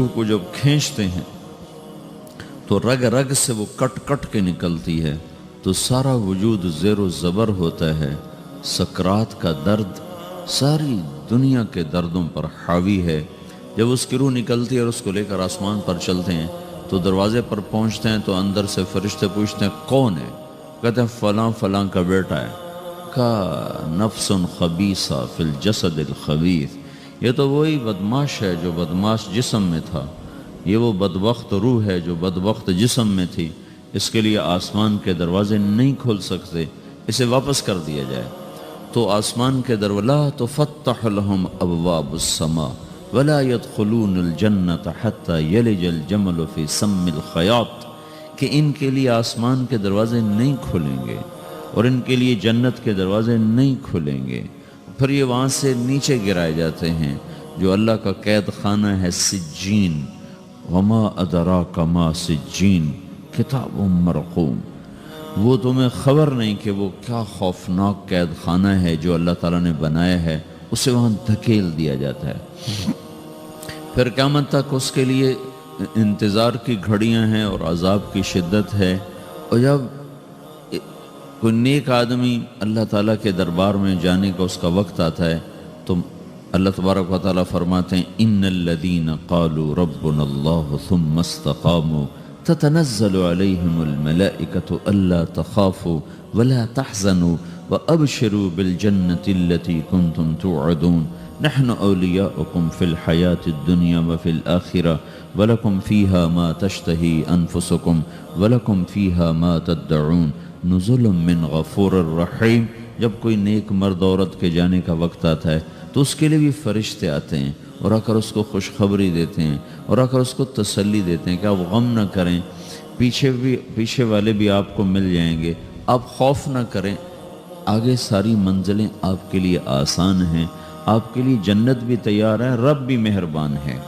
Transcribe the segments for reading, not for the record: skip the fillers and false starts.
روح کو جب کھینچتے ہیں تو رگ رگ سے وہ کٹ کٹ کے نکلتی ہے تو سارا وجود زیر و زبر ہوتا ہے. سکرات کا درد ساری دنیا کے دردوں پر حاوی ہے. جب اس کی روح نکلتی ہے اور اس کو لے کر آسمان پر چلتے ہیں تو دروازے پر پہنچتے ہیں تو اندر سے فرشتے پوچھتے ہیں کون ہے؟ کہتے ہیں فلاں فلاں کا بیٹا ہے. کا نفس خبیثہ فی الجسد الخبیث، یہ تو وہی بدماش ہے جو بدماش جسم میں تھا، یہ وہ بدبخت روح ہے جو بدبخت جسم میں تھی. اس کے لیے آسمان کے دروازے نہیں کھل سکتے، اسے واپس کر دیا جائے. تو آسمان کے دروازے لا تفتح لهم ابواب السماء ولا يدخلون الجنة حتى يلج الجمل في سم الخياط، کہ ان کے لیے آسمان کے دروازے نہیں کھلیں گے اور ان کے لیے جنت کے دروازے نہیں کھلیں گے. پھر یہ وہاں سے نیچے گرائے جاتے ہیں جو اللہ کا قید خانہ ہے سجین. وما ادراک ما سجین کتاب مرقوم، وہ تمہیں خبر نہیں کہ وہ کیا خوفناک قید خانہ ہے جو اللہ تعالیٰ نے بنایا ہے، اسے وہاں دھکیل دیا جاتا ہے. پھر قیامت تک اس کے لیے انتظار کی گھڑیاں ہیں اور عذاب کی شدت ہے. اور جب کوئی نیک آدمی اللہ تعالیٰ کے دربار میں جانے کا اس کا وقت آتا ہے تو اللہ تبارک و تعالیٰ فرماتے ہیں ان الذین قالوا ربنا اللہ ثم استقاموا تتنزل علیہم الملائکۃ الا تخافوا ولا تحزنوا وابشروا بالجنۃ التي کنتم توعدون نحن اولیاؤکم فی الحیاۃ الدنیا وفی الآخرہ ولکم فیہا ما تشتہی انفسکم ولکم فیہا ما تدعون نزل من غفور الرحیم. جب کوئی نیک مرد عورت کے جانے کا وقت آتا ہے تو اس کے لیے بھی فرشتے آتے ہیں اور آ کر اس کو خوشخبری دیتے ہیں اور آ کر اس کو تسلی دیتے ہیں کہ آپ غم نہ کریں، پیچھے والے بھی آپ کو مل جائیں گے، آپ خوف نہ کریں، آگے ساری منزلیں آپ کے لیے آسان ہیں، آپ کے لیے جنت بھی تیار ہے، رب بھی مہربان ہے.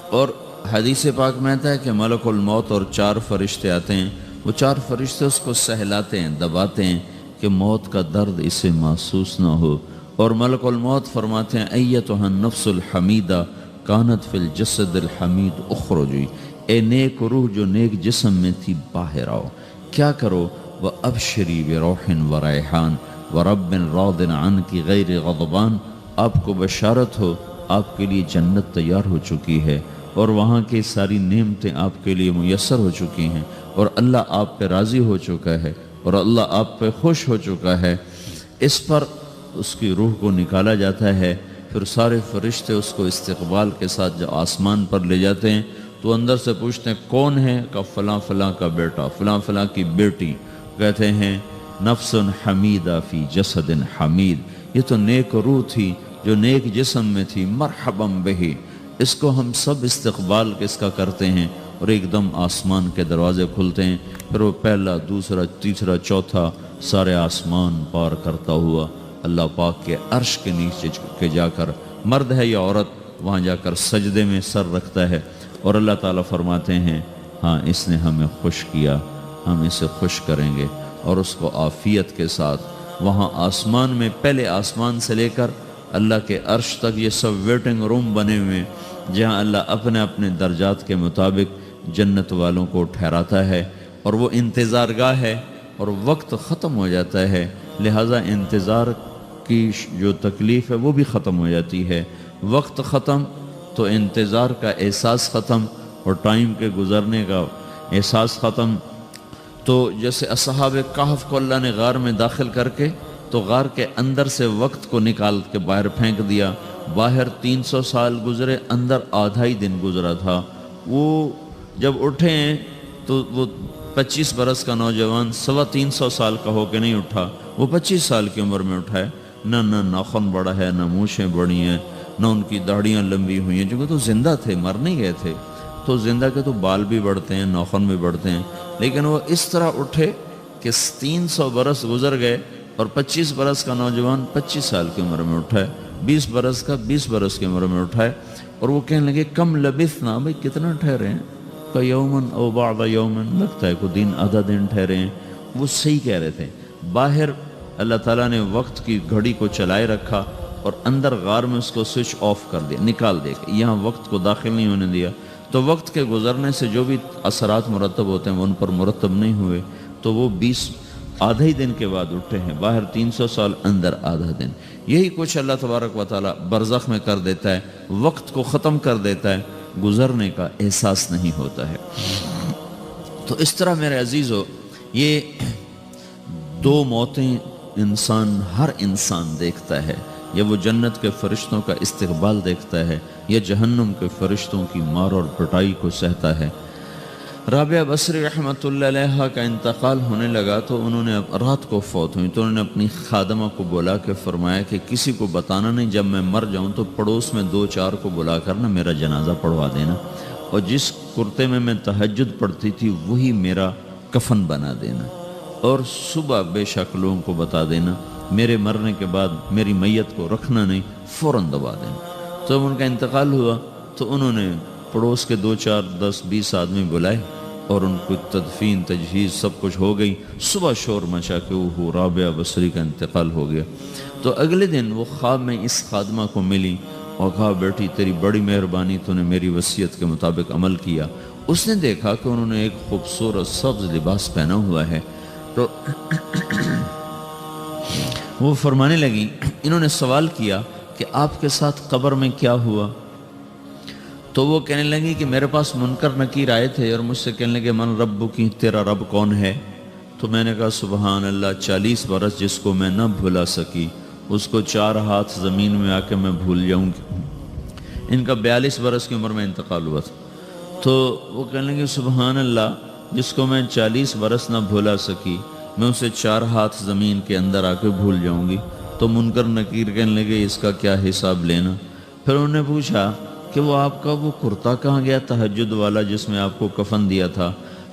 اور حدیث پاک میں آتا ہے کہ ملک الموت اور 4 فرشتے آتے ہیں، وہ 4 فرشتے اس کو سہلاتے ہیں، دباتے ہیں کہ موت کا درد اسے محسوس نہ ہو. اور ملک الموت فرماتے ہیں ایتھا النفس الحمیدہ کانت فی الجسد الحمید اخرجی، اے نیک روح جو نیک جسم میں تھی باہر آؤ. کیا کرو؟ وَأَبْشِرِي بِرَوْحٍ وَرَيْحَانٍ وَرَبٍّ رَاضٍ عَنْكِ غَيْرِ غَضْبَانٍ، آپ کو بشارت ہو آپ کے لیے جنت تیار ہو چکی ہے اور وہاں کی ساری نعمتیں آپ کے لیے میسر ہو چکی ہیں اور اللہ آپ پہ راضی ہو چکا ہے اور اللہ آپ پہ خوش ہو چکا ہے. اس پر اس کی روح کو نکالا جاتا ہے. پھر سارے فرشتے اس کو استقبال کے ساتھ جب آسمان پر لے جاتے ہیں تو اندر سے پوچھتے ہیں کون ہے؟ کہ فلاں فلاں کا بیٹا، فلاں فلاں کی بیٹی. کہتے ہیں نفس حمیدہ فی جسد حمید، یہ تو نیک روح تھی جو نیک جسم میں تھی، مرحبا بہی. اس کو ہم سب استقبال کس کا کرتے ہیں اور ایک دم آسمان کے دروازے کھلتے ہیں. پھر وہ پہلا، دوسرا، تیسرا، چوتھا سارے آسمان پار کرتا ہوا اللہ پاک کے عرش کے نیچے کے جا کر، مرد ہے یا عورت، وہاں جا کر سجدے میں سر رکھتا ہے اور اللہ تعالیٰ فرماتے ہیں ہاں اس نے ہمیں خوش کیا، ہم اسے خوش کریں گے. اور اس کو عافیت کے ساتھ وہاں آسمان میں، پہلے آسمان سے لے کر اللہ کے عرش تک یہ سب ویٹنگ روم بنے ہوئے جہاں اللہ اپنے اپنے درجات کے مطابق جنت والوں کو ٹھہراتا ہے. اور وہ انتظار گاہ ہے اور وقت ختم ہو جاتا ہے، لہٰذا انتظار کی جو تکلیف ہے وہ بھی ختم ہو جاتی ہے. وقت ختم تو انتظار کا احساس ختم اور ٹائم کے گزرنے کا احساس ختم. تو جیسے اصحاب کہف کو اللہ نے غار میں داخل کر کے تو غار کے اندر سے وقت کو نکال کے باہر پھینک دیا. باہر 300 سال گزرے، اندر آدھا ہی دن گزرا تھا. وہ جب اٹھے ہیں تو وہ 25 برس کا نوجوان 325 سال کا ہو کے نہیں اٹھا، وہ 25 سال کی عمر میں اٹھا ہے. نہ ناخن بڑا ہے، نہ مونچھیں بڑی ہیں، نہ ان کی داڑیاں لمبی ہوئی ہیں، چونکہ تو زندہ تھے، مر نہیں گئے تھے. تو زندہ کے تو بال بھی بڑھتے ہیں، ناخن بھی بڑھتے ہیں، لیکن وہ اس طرح اٹھے کہ 300 برس گزر گئے اور 25 برس کا نوجوان 25 سال کی عمر میں اٹھا ہے، 20 برس کا 20 برس کی عمر میں اٹھا ہے. اور وہ کہنے لگے کم لبثنا، بھئی کتنا ٹھہرے ہیں؟ کہ یومن او بعض یومن، لگتا ہے کوئی دن آدھا دن ٹھہرے ہیں. وہ صحیح کہہ رہے تھے. باہر اللہ تعالیٰ نے وقت کی گھڑی کو چلائے رکھا اور اندر غار میں اس کو سوئچ آف کر دیا، نکال دیا کہ یہاں وقت کو داخل نہیں ہونے دیا. تو وقت کے گزرنے سے جو بھی اثرات مرتب ہوتے ہیں وہ ان پر مرتب نہیں ہوئے، تو وہ 20 آدھا ہی دن کے بعد اٹھے ہیں، باہر 300 سال اندر آدھا دن۔ یہی کچھ اللہ تبارک و تعالیٰ برزخ میں کر دیتا ہے، وقت کو ختم کر دیتا ہے، گزرنے کا احساس نہیں ہوتا ہے۔ تو اس طرح میرے عزیزو، یہ دو موتیں ہر انسان دیکھتا ہے، یا وہ جنت کے فرشتوں کا استقبال دیکھتا ہے یا جہنم کے فرشتوں کی مار اور پٹائی کو سہتا ہے۔ رابعہ بصری رحمۃ اللہ علیہ کا انتقال ہونے لگا تو انہوں نے رات کو فوت ہوئی، تو انہوں نے اپنی خادمہ کو بلا کے فرمایا کہ کسی کو بتانا نہیں، جب میں مر جاؤں تو پڑوس میں 2-4 کو بلا کر نا میرا جنازہ پڑھوا دینا، اور جس کرتے میں تہجد پڑھتی تھی وہی میرا کفن بنا دینا، اور صبح بے شک لوگوں کو بتا دینا، میرے مرنے کے بعد میری میت کو رکھنا نہیں، فوراً دبا دینا۔ تو جب ان کا انتقال ہوا تو انہوں نے پڑوس کے 2-4-10-20 آدمی بلائے، اور ان کو تدفین تجہیز سب کچھ ہو گئی۔ صبح شور مچا کہ وہ رابعہ بصری کا انتقال ہو گیا۔ تو اگلے دن وہ خواب میں اس خادمہ کو ملی اور کہا، بیٹی تیری بڑی مہربانی، تو نے میری وصیت کے مطابق عمل کیا۔ اس نے دیکھا کہ انہوں نے ایک خوبصورت سبز لباس پہنا ہوا ہے، تو وہ فرمانے لگی، انہوں نے سوال کیا کہ آپ کے ساتھ قبر میں کیا ہوا؟ تو وہ کہنے لگی کہ میرے پاس منکر نکیر آئے تھے اور مجھ سے کہنے لگے، من رب کی، تیرا رب کون ہے؟ تو میں نے کہا، سبحان اللہ، 40 برس جس کو میں نہ بھلا سکی اس کو 4 ہاتھ زمین میں آ کے میں بھول جاؤں گی۔ ان کا 42 برس کی عمر میں انتقال ہوا تھا۔ تو وہ کہنے لگے، سبحان اللہ، جس کو میں 40 برس نہ بھلا سکی میں اسے 4 ہاتھ زمین کے اندر آ کے بھول جاؤں گی۔ تو منکر نکیر کہنے لگے، اس کا کیا حساب لینا؟ پھر انہوں نے پوچھا کہ وہ آپ کا وہ کرتا کہاں گیا تہجد والا جس میں آپ کو کفن دیا تھا؟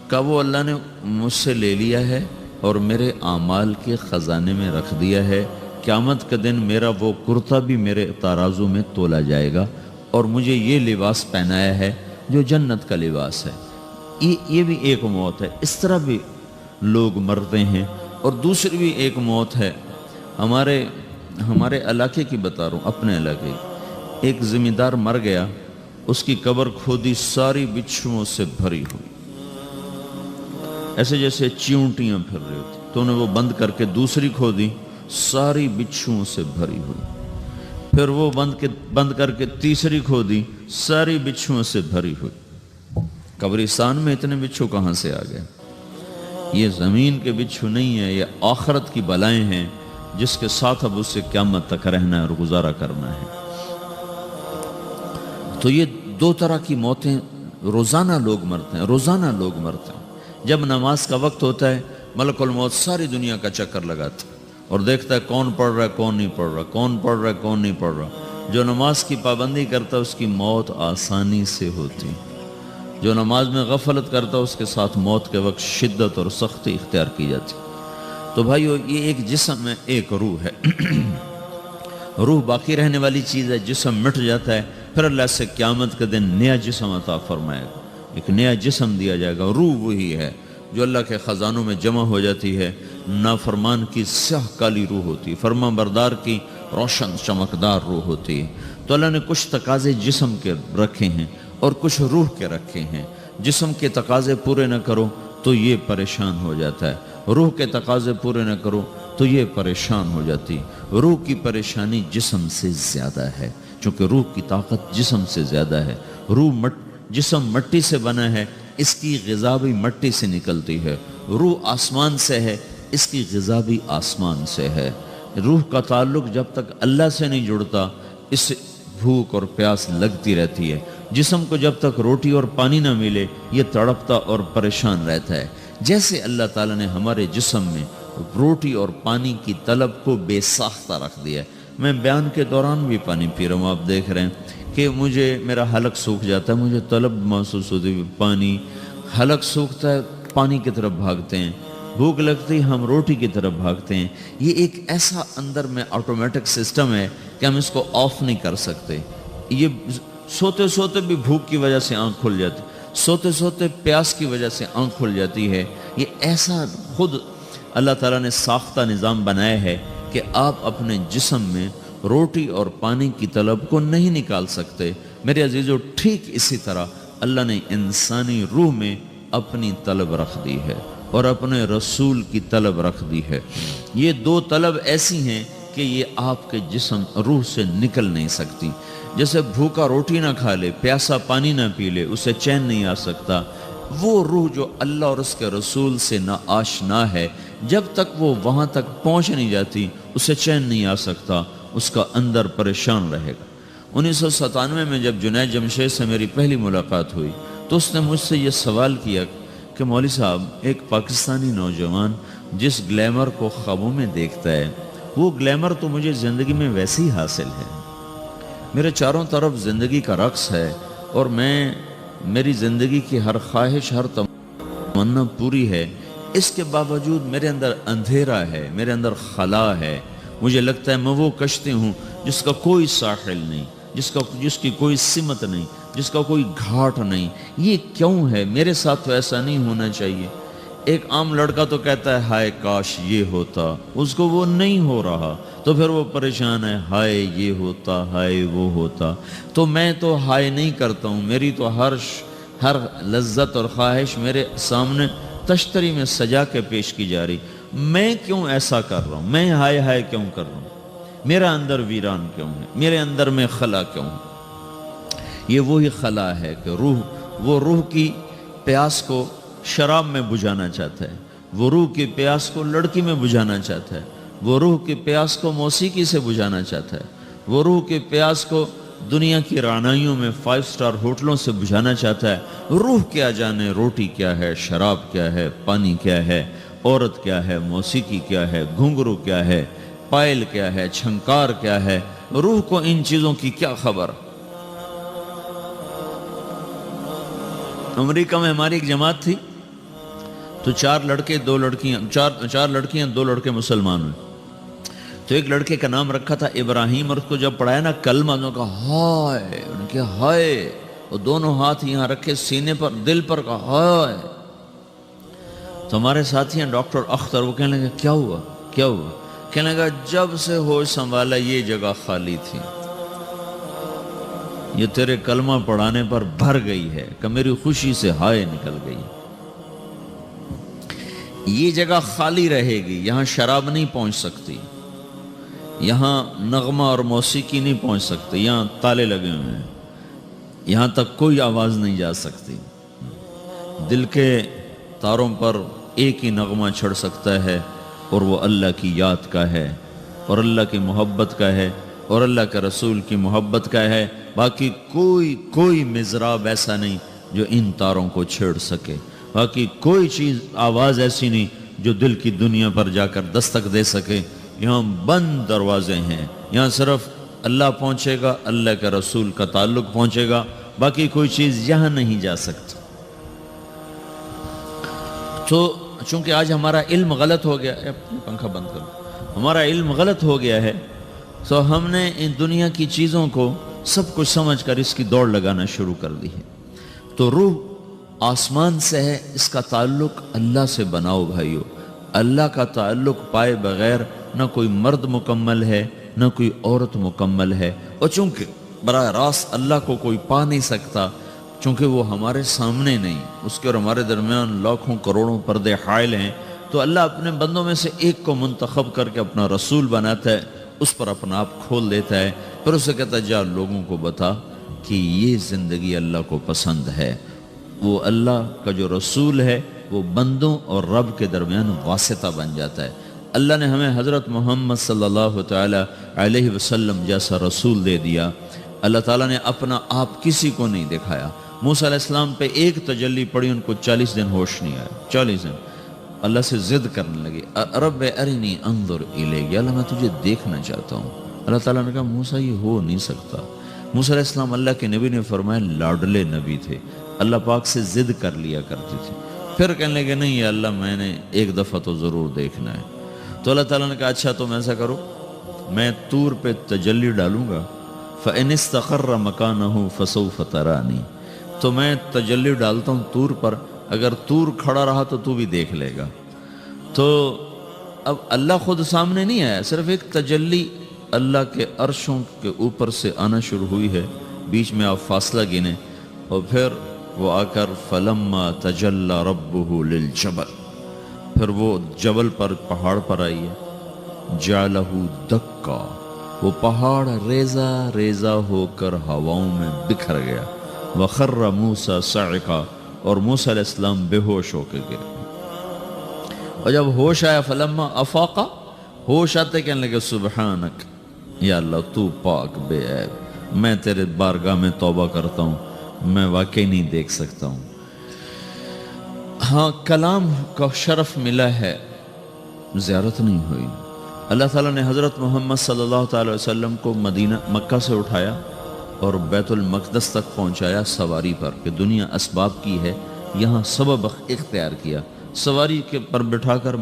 کہا، وہ اللہ نے مجھ سے لے لیا ہے اور میرے اعمال کے خزانے میں رکھ دیا ہے، قیامت کا دن میرا وہ کرتا بھی میرے ترازو میں تولا جائے گا، اور مجھے یہ لباس پہنایا ہے جو جنت کا لباس ہے۔ یہ بھی ایک موت ہے۔ اس طرح بھی لوگ مرتے ہیں۔ اور دوسری بھی ایک موت ہے، ہمارے علاقے کی بتا رہا ہوں، اپنے علاقے کی۔ ایک زمیندار مر گیا، اس کی قبر کھودی، ساری بچھوؤں سے بھری ہوئی، ایسے جیسے چیونٹیاں پھر رہی ہوتی۔ تو انہیں وہ بند کر کے دوسری کھودی، ساری بچھوؤں سے بھری ہوئی۔ پھر وہ بند کر کے تیسری کھودی، ساری بچھوؤں سے بھری ہوئی۔ قبرستان میں اتنے بچھو کہاں سے آ گئے؟ یہ زمین کے بچھو نہیں ہے، یہ آخرت کی بلائیں ہیں جس کے ساتھ اب اس سے قیامت تک رہنا ہے اور گزارا کرنا ہے۔ تو یہ 2 طرح کی موتیں روزانہ لوگ مرتے ہیں، روزانہ لوگ مرتے ہیں۔ جب نماز کا وقت ہوتا ہے، ملک الموت ساری دنیا کا چکر لگاتا ہے اور دیکھتا ہے کون پڑھ رہا ہے، کون نہیں پڑھ رہا، کون پڑھ رہا ہے، کون نہیں پڑھ رہا۔ جو نماز کی پابندی کرتا ہے اس کی موت آسانی سے ہوتی، جو نماز میں غفلت کرتا ہے اس کے ساتھ موت کے وقت شدت اور سختی اختیار کی جاتی۔ تو بھائیو، یہ ایک جسم ہے، ایک روح ہے۔ روح باقی رہنے والی چیز ہے، جسم مٹ جاتا ہے، پھر اللہ سے قیامت کے دن نیا جسم عطا فرمائے گا، ایک نیا جسم دیا جائے گا۔ روح وہی ہے جو اللہ کے خزانوں میں جمع ہو جاتی ہے۔ نافرمان کی سیاہ کالی روح ہوتی ہے، فرمان بردار کی روشن چمکدار روح ہوتی ہے۔ تو اللہ نے کچھ تقاضے جسم کے رکھے ہیں اور کچھ روح کے رکھے ہیں۔ جسم کے تقاضے پورے نہ کرو تو یہ پریشان ہو جاتا ہے، روح کے تقاضے پورے نہ کرو تو یہ پریشان ہو جاتی۔ روح کی پریشانی جسم سے زیادہ ہے، چونکہ روح کی طاقت جسم سے زیادہ ہے۔ جسم مٹی سے بنا ہے، اس کی غذا بھی مٹی سے نکلتی ہے۔ روح آسمان سے ہے، اس کی غذا بھی آسمان سے ہے۔ روح کا تعلق جب تک اللہ سے نہیں جڑتا، اس سے بھوک اور پیاس لگتی رہتی ہے۔ جسم کو جب تک روٹی اور پانی نہ ملے یہ تڑپتا اور پریشان رہتا ہے۔ جیسے اللہ تعالیٰ نے ہمارے جسم میں روٹی اور پانی کی طلب کو بے ساختہ رکھ دیا ہے۔ میں بیان کے دوران بھی پانی پی رہا ہوں، آپ دیکھ رہے ہیں کہ میرا حلق سوکھ جاتا ہے، مجھے طلب محسوس ہوتی ہے پانی، حلق سوکھتا ہے پانی کی طرف بھاگتے ہیں، بھوک لگتی ہم روٹی کی طرف بھاگتے ہیں۔ یہ ایک ایسا اندر میں آٹومیٹک سسٹم ہے کہ ہم اس کو آف نہیں کر سکتے۔ یہ سوتے سوتے بھی بھوک کی وجہ سے آنکھ کھل جاتی، سوتے سوتے پیاس کی وجہ سے آنکھ کھل جاتی ہے۔ یہ ایسا خود اللہ تعالیٰ نے ساختہ نظام بنایا ہے کہ آپ اپنے جسم میں روٹی اور پانی کی طلب کو نہیں نکال سکتے۔ میرے عزیزو، ٹھیک اسی طرح اللہ نے انسانی روح میں اپنی طلب رکھ دی ہے اور اپنے رسول کی طلب رکھ دی ہے. یہ دو طلب ایسی ہیں کہ یہ آپ کے جسم روح سے نکل نہیں سکتی. جیسے بھوکا روٹی نہ کھا لے، پیاسا پانی نہ پی لے، اسے چین نہیں آ سکتا. وہ روح جو اللہ اور اس کے رسول سے نہ آشنا ہے، جب تک وہ وہاں تک پہنچ نہیں جاتی اسے چین نہیں آ سکتا، اس کا اندر پریشان رہے گا. 1997 میں جب جنید جمشید سے میری پہلی ملاقات ہوئی تو اس نے مجھ سے یہ سوال کیا کہ مولوی صاحب، ایک پاکستانی نوجوان جس گلیمر کو خوابوں میں دیکھتا ہے، وہ گلیمر تو مجھے زندگی میں ویسے ہی حاصل ہے. میرے چاروں طرف زندگی کا رقص ہے اور میری زندگی کی ہر خواہش، ہر تمنا پوری ہے. اس کے باوجود میرے اندر اندھیرا ہے، میرے اندر خلا ہے. مجھے لگتا ہے میں وہ کشتی ہوں جس کا کوئی ساحل نہیں، جس کی کوئی سمت نہیں، جس کا کوئی گھاٹ نہیں. یہ کیوں ہے؟ میرے ساتھ تو ایسا نہیں ہونا چاہیے. ایک عام لڑکا تو کہتا ہے ہائے کاش یہ ہوتا، اس کو وہ نہیں ہو رہا تو پھر وہ پریشان ہے، ہائے یہ ہوتا، ہائے وہ ہوتا. تو میں تو ہائے نہیں کرتا ہوں، میری تو ہر لذت اور خواہش میرے سامنے تشتری میں سجا کے پیش کی جا رہی. میں کیوں ایسا کر رہا ہوں؟ میں ہائے ہائے کیوں کر رہا ہوں؟ میرا اندر ویران کیوں ہے؟ میرے اندر میں خلا کیوں ہے؟ یہ وہی خلا ہے کہ وہ روح کی پیاس کو شراب میں بجھانا چاہتا ہے، وہ روح کی پیاس کو لڑکی میں بجھانا چاہتا ہے، وہ روح کی پیاس کو موسیقی سے بجھانا چاہتا ہے، وہ روح کی پیاس کو دنیا کی رعنائیوں میں 5 سٹار ہوٹلوں سے بجھانا چاہتا ہے. روح کیا جانے روٹی کیا ہے، شراب کیا ہے، پانی کیا ہے، عورت کیا ہے، موسیقی کیا ہے، گھنگرو کیا ہے، پائل کیا ہے، چھنکار کیا ہے. روح کو ان چیزوں کی کیا خبر؟ امریکہ میں ہماری ایک جماعت تھی تو 4 لڑکے 2 لڑکیاں، 4 لڑکیاں 2 لڑکے مسلمان ہوئے. تو ایک لڑکے کا نام رکھا تھا ابراہیم، اور اس کو جب پڑھایا نا کلمہ، انہوں نے کہا ہائے، انہوں نے کہا ہائے، اور دونوں ہاتھ یہاں رکھے سینے پر، دل پر، کہا ہائے. تو ہمارے ساتھی ہیں ڈاکٹر اختر، وہ کہنے لگے کیا ہوا کیا ہوا؟ کہنے لگا جب سے ہوش سنبھالا یہ جگہ خالی تھی، یہ تیرے کلمہ پڑھانے پر بھر گئی ہے کہ میری خوشی سے ہائے نکل گئی. یہ جگہ خالی رہے گی، یہاں شراب نہیں پہنچ سکتی، یہاں نغمہ اور موسیقی نہیں پہنچ سکتی، یہاں تالے لگے ہوئے ہیں، یہاں تک کوئی آواز نہیں جا سکتی. دل کے تاروں پر ایک ہی نغمہ چھڑ سکتا ہے اور وہ اللہ کی یاد کا ہے اور اللہ کی محبت کا ہے اور اللہ کے رسول کی محبت کا ہے. باقی کوئی مضراب ایسا نہیں جو ان تاروں کو چھیڑ سکے. باقی کوئی چیز، آواز ایسی نہیں جو دل کی دنیا پر جا کر دستک دے سکے. یہاں بند دروازے ہیں، یہاں صرف اللہ پہنچے گا، اللہ کے رسول کا تعلق پہنچے گا، باقی کوئی چیز یہاں نہیں جا سکتی. تو چونکہ آج ہمارا علم غلط ہو گیا ہے، پنکھا بند کرو، ہمارا علم غلط ہو گیا ہے، تو ہم نے ان دنیا کی چیزوں کو سب کچھ سمجھ کر اس کی دوڑ لگانا شروع کر دی ہے. تو روح آسمان سے ہے، اس کا تعلق اللہ سے بناؤ بھائیو. اللہ کا تعلق پائے بغیر نہ کوئی مرد مکمل ہے نہ کوئی عورت مکمل ہے. اور چونکہ براہ راست اللہ کو کوئی پا نہیں سکتا، چونکہ وہ ہمارے سامنے نہیں، اس کے اور ہمارے درمیان لاکھوں کروڑوں پردے حائل ہیں، تو اللہ اپنے بندوں میں سے ایک کو منتخب کر کے اپنا رسول بناتا ہے، اس پر اپنا آپ کھول دیتا ہے، پھر اسے کہتا ہے جا لوگوں کو بتا کہ یہ زندگی اللہ کو پسند ہے. وہ اللہ کا جو رسول ہے وہ بندوں اور رب کے درمیان واسطہ بن جاتا ہے. اللہ نے ہمیں حضرت محمد صلی اللہ تعالی علیہ وسلم جیسا رسول دے دیا. اللہ تعالیٰ نے اپنا آپ کسی کو نہیں دکھایا. موسیٰ علیہ السلام پہ ایک تجلی پڑی، ان کو 40 دن ہوش نہیں آیا. 40 دن اللہ سے ضد کرنے لگے، رب ارنی انظر الیک، اللہ میں تجھے دیکھنا چاہتا ہوں. اللہ تعالیٰ نے کہا موسیٰ یہ ہو نہیں سکتا. موسیٰ علیہ السلام اللہ کے نبی نے فرمایا لاڈلے نبی تھے، اللہ پاک سے ضد کر لیا کرتے تھے. پھر کہنے لگے نہیں یا اللہ میں نے ایک دفعہ تو ضرور دیکھنا ہے. تو اللہ تعالیٰ نے کہا اچھا تم ایسا کرو، میں طور پہ تجلی ڈالوں گا، فَإِنِ اسْتَقَرَّ مَكَانَهُ فَسَوْفَ تَرَانِي، تو میں تجلی ڈالتا ہوں طور پر، اگر طور کھڑا رہا تو تو بھی دیکھ لے گا. تو اب اللہ خود سامنے نہیں آیا، صرف ایک تجلی اللہ کے عرشوں کے اوپر سے آنا شروع ہوئی ہے. بیچ میں آپ فاصلہ گنے اور پھر وہ آ کر فلما تجلی ربہ للجبل، پھر وہ جبل پر پہاڑ پر آئی ہے، جعلہ دکا، وہ پہاڑ ریزہ ریزہ ہو کر ہواؤں میں بکھر گیا، وخر موسیٰ صعقا، اور موسیٰ علیہ السلام بے ہوش ہو کے گرے۔ اور جب ہوش آیا فلما افاقا، ہوش آتے کہنے لگے سبحانک، یا اللہ تو پاک بے عیب، میں تیرے بارگاہ میں توبہ کرتا ہوں، میں واقعی نہیں دیکھ سکتا ہوں۔ ہاں کلام کا شرف ملا ہے، زیارت نہیں ہوئی۔ اللہ تعالیٰ نے حضرت محمد صلی اللہ تعالی وسلم کو مکہ سے اٹھایا اور بیت المقدس تک پہنچایا سواری پر، کہ دنیا اسباب کی ہے، یہاں سبب اختیار کیا، سواری کے پر بٹھا کر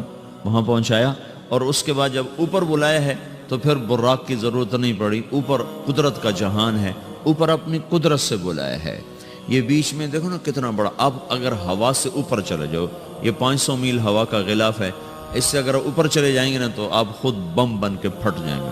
وہاں پہنچایا، اور اس کے بعد جب اوپر بلایا ہے تو پھر براق کی ضرورت نہیں پڑی، اوپر قدرت کا جہان ہے، اوپر اپنی قدرت سے بلایا ہے۔ یہ بیچ میں دیکھو نا کتنا بڑا، اب اگر ہوا سے اوپر چلے جاؤ، یہ 500 میل ہوا کا غلاف ہے، اس سے اگر اوپر چلے جائیں گے نا تو آپ خود بم بن کے پھٹ جائیں گے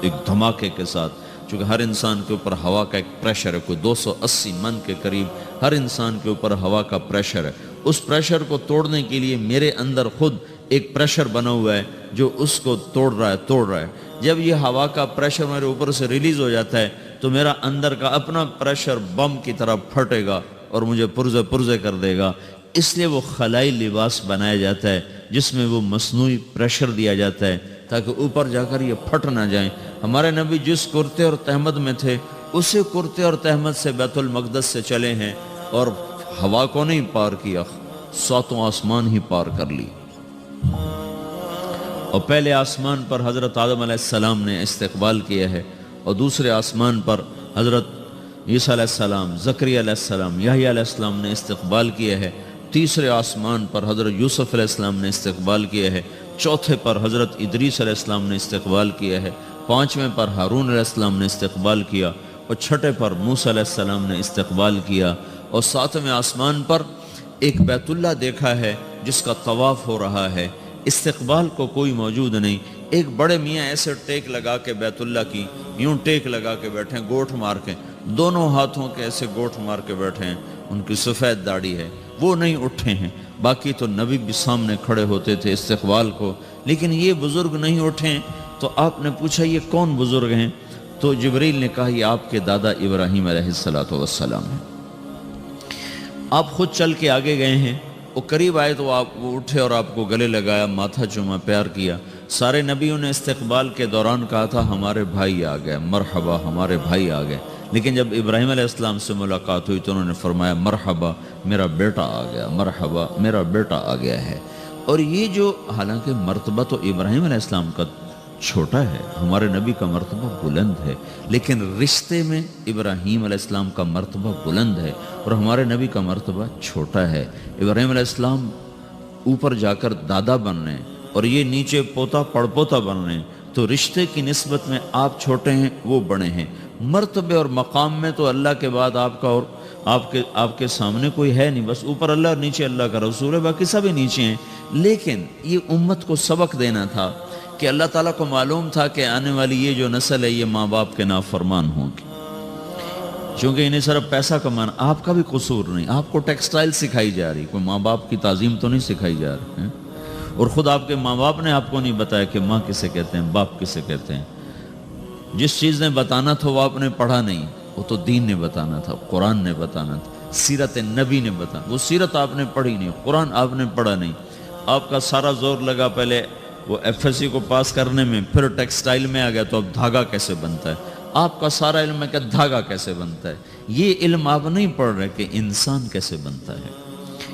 ایک دھماکے کے ساتھ، چونکہ ہر انسان کے اوپر ہوا کا ایک پریشر ہے، کوئی 280 من کے قریب ہر انسان کے اوپر ہوا کا پریشر ہے۔ اس پریشر کو توڑنے کے لیے میرے اندر خود ایک پریشر بنا ہوا ہے جو اس کو توڑ رہا ہے۔ جب یہ ہوا کا پریشر میرے اوپر سے ریلیز ہو جاتا ہے تو میرا اندر کا اپنا پریشر بم کی طرح پھٹے گا اور مجھے پرزے کر دے گا۔ اس لیے وہ خلائی لباس بنایا جاتا ہے جس میں وہ مصنوعی پریشر دیا جاتا ہے تاکہ اوپر جا کر یہ پھٹ نہ جائیں۔ ہمارے نبی جس کرتے اور تہمد میں تھے اسی کرتے اور تہمد سے بیت المقدس سے چلے ہیں اور ہوا کو نہیں پار کیا، 7 آسمان ہی پار کر لی۔ اور پہلے آسمان پر حضرت آدم علیہ السلام نے استقبال کیا ہے، اور دوسرے آسمان پر حضرت عیسیٰ علیہ السلام، زکریا علیہ السلام، یحییٰ علیہ السلام نے استقبال کیا ہے، تیسرے آسمان پر حضرت یوسف علیہ السلام نے استقبال کیا ہے، چوتھے پر حضرت ادریس علیہ السلام نے استقبال کیا ہے، 5ویں پر ہارون علیہ السلام نے استقبال کیا، اور 6 پر موسیٰ علیہ السلام نے استقبال کیا، اور 7ویں آسمان پر ایک بیت اللہ دیکھا ہے جس کا طواف ہو رہا ہے۔ استقبال کو کوئی موجود نہیں، ایک بڑے میاں ایسے ٹیک لگا کے بیت اللہ کی یوں ٹیک لگا کے بیٹھے ہیں، گوٹھ مار کے، دونوں ہاتھوں کے ایسے گوٹھ مار کے بیٹھے ہیں، ان کی سفید داڑھی ہے، وہ نہیں اٹھے ہیں۔ باقی تو نبی بھی سامنے کھڑے ہوتے تھے استقبال کو، لیکن یہ بزرگ نہیں اٹھے ہیں۔ تو آپ نے پوچھا یہ کون بزرگ ہیں؟ تو جبریل نے کہا یہ آپ کے دادا ابراہیم علیہ السلام ہیں۔ آپ خود چل کے آگے گئے ہیں، وہ قریب آئے تو وہ اٹھے اور آپ کو گلے لگایا، ماتھا چوما، پیار کیا۔ سارے نبیوں نے استقبال کے دوران کہا تھا ہمارے بھائی آ گئے، مرحبا ہمارے بھائی آ گئے، لیکن جب ابراہیم علیہ السلام سے ملاقات ہوئی تو انہوں نے فرمایا مرحبا میرا بیٹا آ گیا، مرحبا میرا بیٹا آ گیا ہے۔ اور یہ جو حالانکہ مرتبہ تو ابراہیم علیہ السلام کا چھوٹا ہے، ہمارے نبی کا مرتبہ بلند ہے، لیکن رشتے میں ابراہیم علیہ السلام کا مرتبہ بلند ہے اور ہمارے نبی کا مرتبہ چھوٹا ہے۔ ابراہیم علیہ السلام اوپر جا کر دادا بن رہے ہیں اور یہ نیچے پوتا پڑپوتا بن رہے ہیں، تو رشتے کی نسبت میں آپ چھوٹے ہیں وہ بڑے ہیں۔ مرتبے اور مقام میں تو اللہ کے بعد آپ کا اور آپ کے سامنے کوئی ہے نہیں، بس اوپر اللہ اور نیچے اللہ کا رسول ہے، باقی سب نیچے ہیں۔ لیکن یہ امت کو سبق دینا تھا کہ اللہ تعالیٰ کو معلوم تھا کہ آنے والی یہ جو نسل ہے یہ ماں باپ کے نافرمان ہوں گی، چونکہ انہیں صرف پیسہ کمانا، آپ کا بھی قصور نہیں، آپ کو ٹیکسٹائل سکھائی جا رہی، کوئی ماں باپ کی تعظیم تو نہیں سکھائی جا رہی، اور خود آپ کے ماں باپ نے آپ کو نہیں بتایا کہ ماں کسے کہتے ہیں، باپ کسے کہتے ہیں۔ جس چیز نے بتانا تھا وہ آپ نے پڑھا نہیں، وہ تو دین نے بتانا تھا، قرآن نے بتانا تھا، سیرت نبی نے بتانا، وہ سیرت آپ نے پڑھی نہیں، قرآن آپ نے پڑھا نہیں۔ آپ کا سارا زور لگا پہلے وہ ایف ایس سی کو پاس کرنے میں، پھر ٹیکسٹائل میں آ گیا تو اب دھاگا کیسے بنتا ہے، آپ کا سارا علم ہے کہ دھاگا کیسے بنتا ہے۔ یہ علم آپ نہیں پڑھ رہے کہ انسان کیسے بنتا ہے،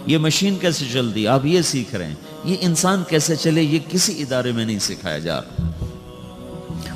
یہ مشین کیسے چلتی، آپ یہ سیکھ رہے ہیں، یہ انسان کیسے چلے یہ کسی ادارے میں نہیں سکھایا جا رہا۔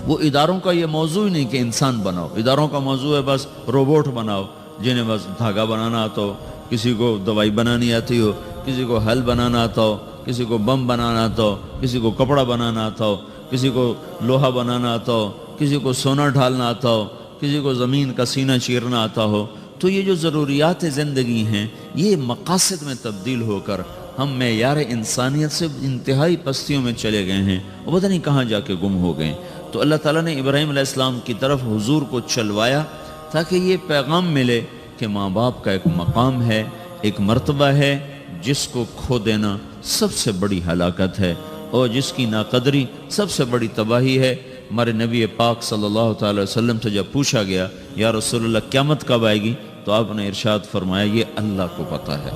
وہ اداروں کا یہ موضوع ہی نہیں کہ انسان بناؤ، اداروں کا موضوع ہے بس روبوٹ بناؤ جنہیں بس دھاگا بنانا آتا ہو، کسی کو دوائی بنانی آتی ہو، کسی کو حل بنانا آتا ہو، کسی کو بم بنانا آتا ہو، کسی کو کپڑا بنانا آتا ہو، کسی کو لوہا بنانا آتا ہو، کسی کو سونا ڈھالنا آتا ہو، کسی کو زمین کا سینہ چیرنا آتا ہو۔ تو یہ جو ضروریات زندگی ہیں یہ مقاصد میں تبدیل ہو کر ہم معیار انسانیت سے انتہائی پستیوں میں چلے گئے ہیں اور پتہ نہیں کہاں جا کے گم ہو گئے۔ تو اللہ تعالیٰ نے ابراہیم علیہ السلام کی طرف حضور کو چلوایا تاکہ یہ پیغام ملے کہ ماں باپ کا ایک مقام ہے، ایک مرتبہ ہے جس کو کھو دینا سب سے بڑی ہلاکت ہے، اور جس کی ناقدری سب سے بڑی تباہی ہے۔ ہمارے نبی پاک صلی اللہ تعالی وسلم سے جب پوچھا گیا یا رسول اللہ قیامت کب آئے گی، تو آپ نے ارشاد فرمایا یہ اللہ کو پتہ ہے۔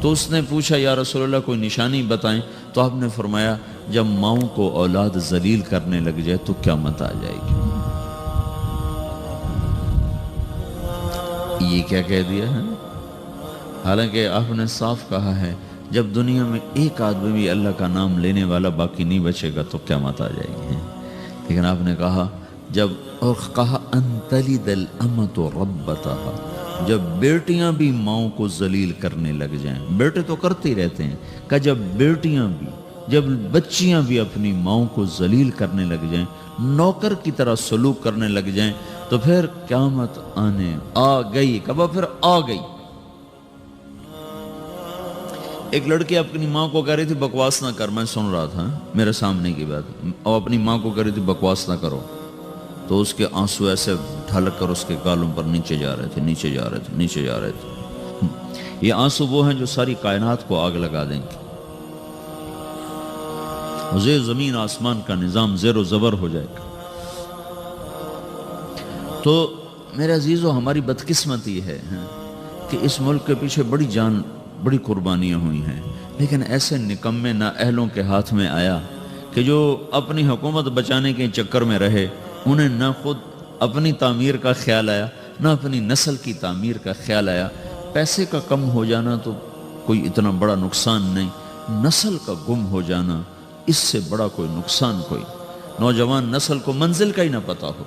تو اس نے پوچھا یا رسول اللہ کوئی نشانی بتائیں، تو آپ نے فرمایا جب ماؤں کو اولاد ذلیل کرنے لگ جائے تو قیامت آ جائے گی۔ یہ کیا کہہ دیا ہے؟ حالانکہ آپ نے صاف کہا ہے جب دنیا میں ایک آدمی بھی اللہ کا نام لینے والا باقی نہیں بچے گا تو قیامت آ جائے گی۔ لیکن آپ نے کہا جب، اور کہا انتلد الامۃ ربتها، جب بیٹیاں بھی ماؤں کو ذلیل کرنے لگ جائیں، بیٹے تو کرتے ہی رہتے ہیں، کہ جب بیٹیاں بھی، جب بچیاں بھی اپنی ماؤں کو ذلیل کرنے لگ جائیں، نوکر کی طرح سلوک کرنے لگ جائیں، تو پھر قیامت آنے آ گئی۔ کب؟ پھر آ گئی۔ ایک لڑکی اپنی ماں کو کہہ رہی تھی بکواس نہ کر، میں سن رہا تھا میرے سامنے کی بات، اور اپنی ماں کو کہہ رہی تھی بکواس نہ کرو، تو اس کے آنسو ایسے ڈھلک کر اس کے گالوں پر نیچے جا رہے تھے، نیچے جا رہے تھے، نیچے جا رہے تھے۔ یہ آنسو وہ ہیں جو ساری کائنات کو آگ لگا دیں گے، زیر زمین آسمان کا نظام زیر و زبر ہو جائے گا۔ تو میرے عزیزو، ہماری بدقسمتی ہے کہ اس ملک کے پیچھے بڑی قربانیاں ہوئی ہیں، لیکن ایسے نکمے نااہلوں کے ہاتھ میں آیا کہ جو اپنی حکومت بچانے کے چکر میں رہے، انہیں نہ خود اپنی تعمیر کا خیال آیا، نہ اپنی نسل کی تعمیر کا خیال آیا۔ پیسے کا کم ہو جانا تو کوئی اتنا بڑا نقصان نہیں، نسل کا گم ہو جانا اس سے بڑا کوئی نقصان کوئی۔ نوجوان نسل کو منزل کا ہی نہ پتا ہو،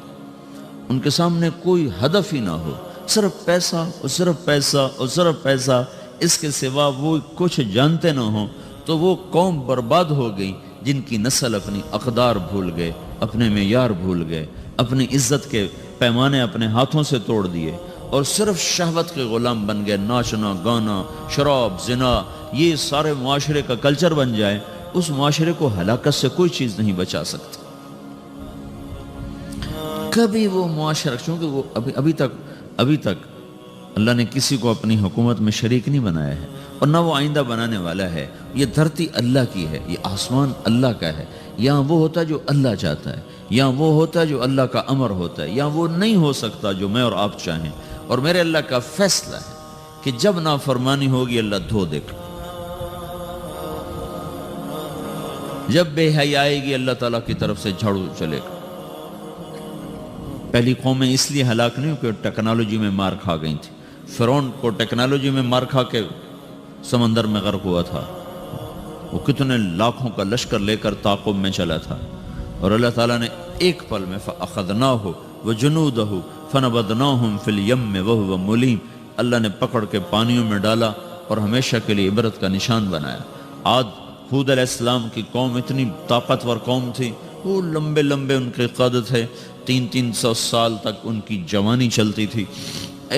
ان کے سامنے کوئی ہدف ہی نہ ہو، صرف پیسہ اور صرف پیسہ اور صرف پیسہ، اس کے سوا وہ کچھ جانتے نہ ہوں، تو وہ قوم برباد ہو گئی جن کی نسل اپنی اقدار بھول گئے، اپنے معیار بھول گئے، اپنی عزت کے پیمانے اپنے ہاتھوں سے توڑ دیے، اور صرف شہوت کے غلام بن گئے۔ ناچنا، گانا، شراب، زنا، یہ سارے معاشرے کا کلچر بن جائے، اس معاشرے کو ہلاکت سے کوئی چیز نہیں بچا سکتی۔ کبھی وہ معاشرہ، چونکہ وہ ابھی تک اللہ نے کسی کو اپنی حکومت میں شریک نہیں بنایا ہے، اور نہ وہ آئندہ بنانے والا ہے۔ یہ دھرتی اللہ کی ہے، یہ آسمان اللہ کا ہے۔ یہاں وہ ہوتا ہے جو اللہ چاہتا ہے، یہاں وہ ہوتا ہے جو اللہ کا امر ہوتا ہے، یہاں وہ نہیں ہو سکتا جو میں اور آپ چاہیں۔ اور میرے اللہ کا فیصلہ ہے کہ جب نافرمانی ہوگی اللہ دھو دے گا، جب بے حیائی آئے گی اللہ تعالیٰ کی طرف سے جھاڑو چلے گا۔ پہلی قومیں اس لیے ہلاک نہیں کہ ٹیکنالوجی میں مار کھا گئی تھی۔ فرعون کو ٹیکنالوجی میں مار کھا کے سمندر میں غرق ہوا تھا، وہ کتنے لاکھوں کا لشکر لے کر تعاقب میں چلا تھا، اور اللہ تعالیٰ نے ایک پل میں فَأَخَذْنَاهُ وَجُنُودَهُ فَنَبَذْنَاهُمْ فِي الْيَمِّ وَهُوَ مُلِيمٌ، اللہ نے پکڑ کے پانیوں میں ڈالا اور ہمیشہ کے لیے عبرت کا نشان بنایا۔ عاد ہود علیہ السلام کی قوم اتنی طاقتور قوم تھی، وہ لمبے لمبے ان کے قد تھے، 300 سال تک ان کی جوانی چلتی تھی۔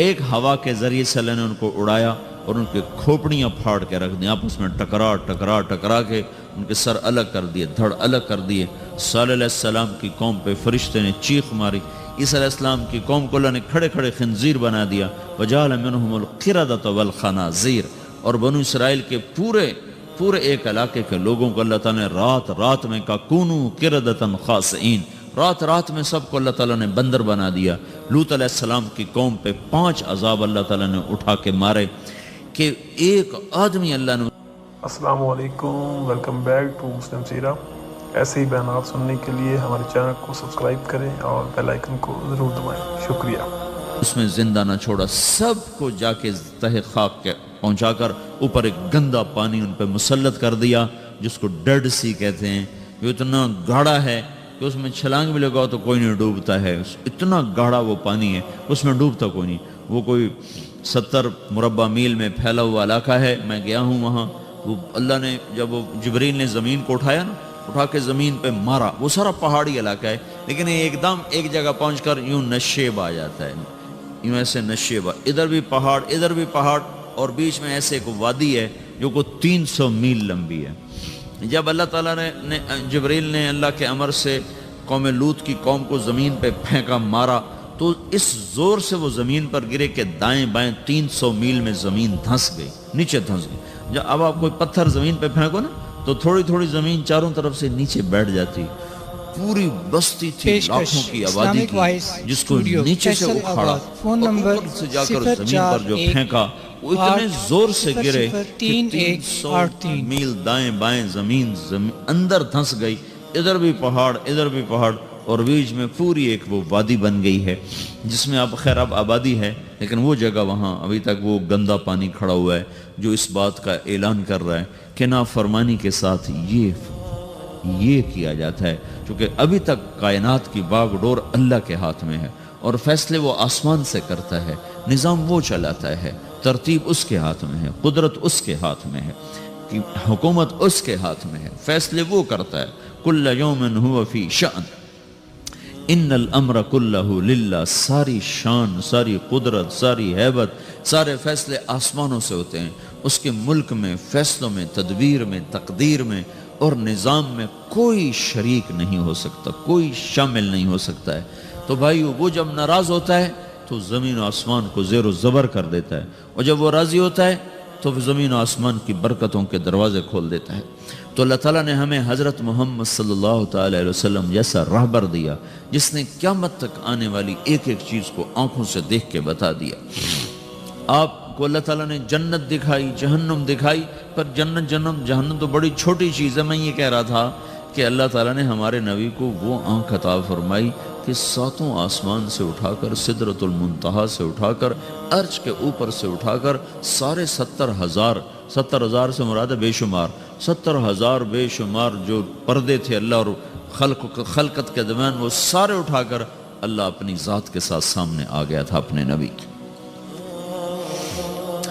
ایک ہوا کے ذریعے سے اللہ نے ان کو اڑایا اور ان کے کھوپڑیاں پھاڑ کے رکھ دیں، آپس میں ٹکرا کے ان کے سر الگ کر دیے، دھڑ الگ کر دیے۔ صالح علیہ السلام کی قوم پہ فرشتے نے چیخ ماری، عیسیٰ علیہ السلام کی قوم کو اللہ نے کھڑے کھڑے خنزیر بنا دیا، وَجَعَلَ مِنْهُمُ الْقِرَدَةَ وَالْخَنَازِيرَ، اور بنو اسرائیل کے پورے ایک علاقے کے لوگوں کو اللہ تعالیٰ نے رات میں کہا کونوا قردۃ خاسئین، رات میں سب کو اللہ تعالیٰ نے بندر بنا دیا۔ لوط علیہ السلام کی قوم پہ 5 عذاب اللہ تعالیٰ نے اٹھا کے مارے کہ ایک آدمی اللہ نے۔ السلام علیکم، ویلکم بیک ٹو مسلم سیرہ۔ ایسے ہی بیانات سننے کے لیے ہمارے چینل کو سبسکرائب کریں اور بیل آئیکن کو ضرور دبائیں۔ شکریہ۔ اس میں زندہ نہ چھوڑا، سب کو جا کے تہ خاک کے پہنچا کر اوپر ایک گندا پانی ان پہ مسلط کر دیا، جس کو ڈیڈ سی کہتے ہیں۔ یہ اتنا گاڑھا ہے کہ اس میں چھلانگ بھی لگاؤ تو کوئی نہیں ڈوبتا ہے، اتنا گاڑھا وہ پانی ہے، اس میں ڈوبتا کوئی نہیں۔ وہ کوئی 70 مربع میل میں پھیلا ہوا علاقہ ہے، میں گیا ہوں وہاں۔ وہ اللہ نے جب وہ جبریل نے زمین کو اٹھایا نا، اٹھا کے زمین پہ مارا، وہ سارا پہاڑی علاقہ ہے، لیکن ایک دم ایک جگہ پہنچ کر یوں نشیب آ جاتا ہے، یوں ایسے نشیب، ادھر بھی پہاڑ ادھر بھی پہاڑ، اور بیچ میں ایسے ایک وادی ہے جو کو 300 میل لمبی ہے۔ جب اللہ تعالیٰ جبریل نے اللہ کے امر سے قوم لوط کی قوم کو زمین پہ پھینکا، مارا، تو اس زور سے وہ زمین پر گرے کہ دائیں بائیں 300 میل میں زمین دھنس گئی، نیچے دھنس گئی۔ جب اب آپ کوئی پتھر زمین پہ پھینکو نا تو تھوڑی تھوڑی زمین چاروں طرف سے نیچے بیٹھ جاتی۔ پوری بستی تھی لاکھوں کی آبادی کی، جس کو نیچے سے اکھاڑا اور اوپر سے جا کر زمین پر جو پھینکا وہ اتنے زور سے گرے کہ 300 میل دائیں بائیں زمین اندر دھنس گئی، ادھر بھی پہاڑ ادھر بھی پہاڑ، اور بیچ میں پوری ایک وہ وادی بن گئی ہے جس میں اب خیر اب آبادی ہے، لیکن وہ جگہ وہاں ابھی تک وہ گندا پانی کھڑا ہوا ہے جو اس بات کا اعلان کر رہا ہے کہ نافرمانی کے ساتھ یہ کیا جاتا ہے، چونکہ ابھی تک کائنات کی باغ ڈور اللہ کے ہاتھ میں ہے اور فیصلے وہ آسمان سے کرتا ہے، نظام وہ چلاتا ہے، ترتیب اس کے ہاتھ میں ہے، قدرت اس کے ہاتھ میں ہے، حکومت اس کے ہاتھ میں ہے، فیصلے وہ کرتا ہے۔ کل یوم هو فی شأن ان الامر کلہ للہ، ساری شان، ساری قدرت، ساری ہیبت، سارے فیصلے آسمانوں سے ہوتے ہیں، اس کے ملک میں، فیصلوں میں، تدبیر میں، تقدیر میں اور نظام میں کوئی شریک نہیں ہو سکتا، کوئی شامل نہیں ہو سکتا ہے۔ تو بھائیو وہ جب ناراض ہوتا ہے تو زمین و آسمان کو زیر و زبر کر دیتا ہے، اور جب وہ راضی ہوتا ہے تو زمین و آسمان کی برکتوں کے دروازے کھول دیتا ہے۔ تو اللہ تعالیٰ نے ہمیں حضرت محمد صلی اللہ تعالی علیہ وسلم جیسا راہبر دیا جس نے قیامت تک آنے والی ایک ایک چیز کو آنکھوں سے دیکھ کے بتا دیا۔ آپ کو اللہ تعالیٰ نے جنت دکھائی، جہنم دکھائی، پر جنت جہنم تو بڑی چھوٹی چیز ہے۔ میں یہ کہہ رہا تھا کہ اللہ تعالیٰ نے ہمارے نبی کو وہ آنکھ عطا فرمائی کہ ساتوں آسمان سے اٹھا کر، سدرۃ المنتہا سے اٹھا کر، عرش کے اوپر سے اٹھا کر، سارے 70,000 سے مراد ہے بے شمار، 70,000 بے شمار جو پردے تھے اللہ اور خلقت کے درمیان، وہ سارے اٹھا کر اللہ اپنی ذات کے ساتھ سامنے آ گیا تھا اپنے نبی کی۔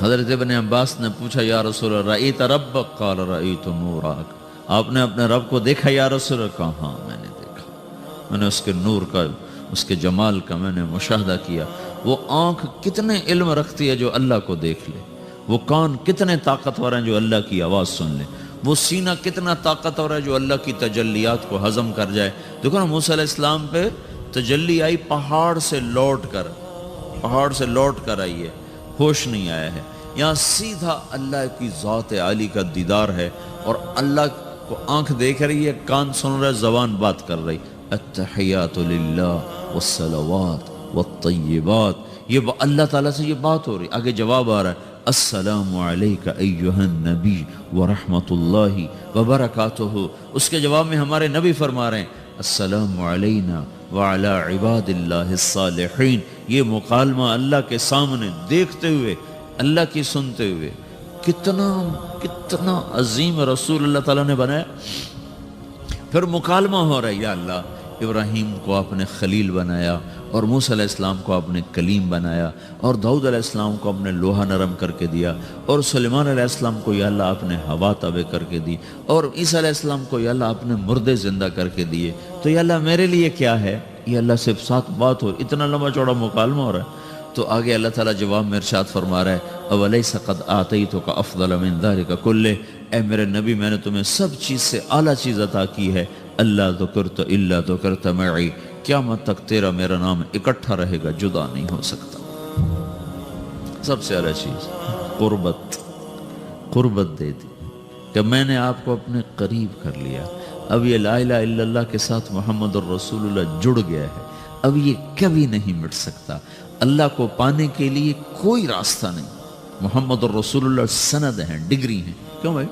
حضرت ابن عباس نے پوچھا یا رسول اللہ رأیت ربک؟ قال رأیت نورک، آپ نے اپنے رب کو دیکھا یا رسول اللہ؟ کہا ہاں میں نے دیکھا، میں نے اس کے نور کا، اس کے جمال کا میں نے مشاہدہ کیا۔ وہ آنکھ کتنے علم رکھتی ہے جو اللہ کو دیکھ لے، وہ کان کتنے طاقتور ہیں جو اللہ کی آواز سن لے، وہ سینہ کتنا طاقتور ہے جو اللہ کی تجلیات کو ہضم کر جائے۔ دیکھو نا موسیٰ علیہ السلام پہ تجلی آئی پہاڑ سے لوٹ کر آئی ہے، ہوش نہیں آیا ہے، یہاں سیدھا اللہ کی ذات عالی کا دیدار ہے، اور اللہ کو آنکھ دیکھ رہی ہے، کان سن رہا ہے، زبان بات کر رہی۔ التحیات للہ والصلوات والطیبات، یہ اللہ تعالیٰ سے یہ بات ہو رہی۔ آگے جواب آ رہا ہے السلام علیک ایہا النبی ورحمت اللہ وبرکاتہ۔ اس کے جواب میں ہمارے نبی فرما رہے ہیں السلام علینا وعلی عباد اللہ الصالحین۔ یہ مکالمہ اللہ کے سامنے دیکھتے ہوئے، اللہ کی سنتے ہوئے، کتنا عظیم رسول اللہ تعالیٰ نے بنایا۔ پھر مکالمہ ہو رہا ہے یا اللہ ابراہیم کو آپ نے خلیل بنایا، اور موسیٰ علیہ السلام کو آپ نے کلیم بنایا، اور داؤد علیہ السلام کو آپ نے لوہا نرم کر کے دیا، اور سلیمان علیہ السلام کو یا اللہ آپ نے ہوا تابع کر کے دی، اور عیسیٰ علیہ السلام کو یا اللہ آپ نے مردے زندہ کر کے دیے، تو یا اللہ میرے لیے کیا ہے؟ یہ اللہ سے ساتھ بات ہو، اتنا لمبا چوڑا مکالمہ ہو رہا ہے۔ تو آگے اللہ تعالیٰ جواب میں ارشاد فرما رہا ہے اولیس قد آتیتک افضل من ذلک کلہ، اے میرے نبی میں نے تمہیں سب چیز سے اعلیٰ چیز عطا کی ہے، اللہ ذکرت الا ذکرت معی، قیامت تک تیرا میرا نام اکٹھا رہے گا، جدا نہیں ہو سکتا۔ سب سے اعلیٰ چیز قربت دے دی کہ میں نے آپ کو اپنے قریب کر لیا۔ اب یہ لا الہ الا اللہ کے ساتھ محمد الرسول اللہ جڑ گیا ہے، اب یہ کبھی نہیں مٹ سکتا۔ اللہ کو پانے کے لیے کوئی راستہ نہیں۔ محمد الرسول اللہ سند ہیں، ڈگری ہیں۔ کیوں بھائی؟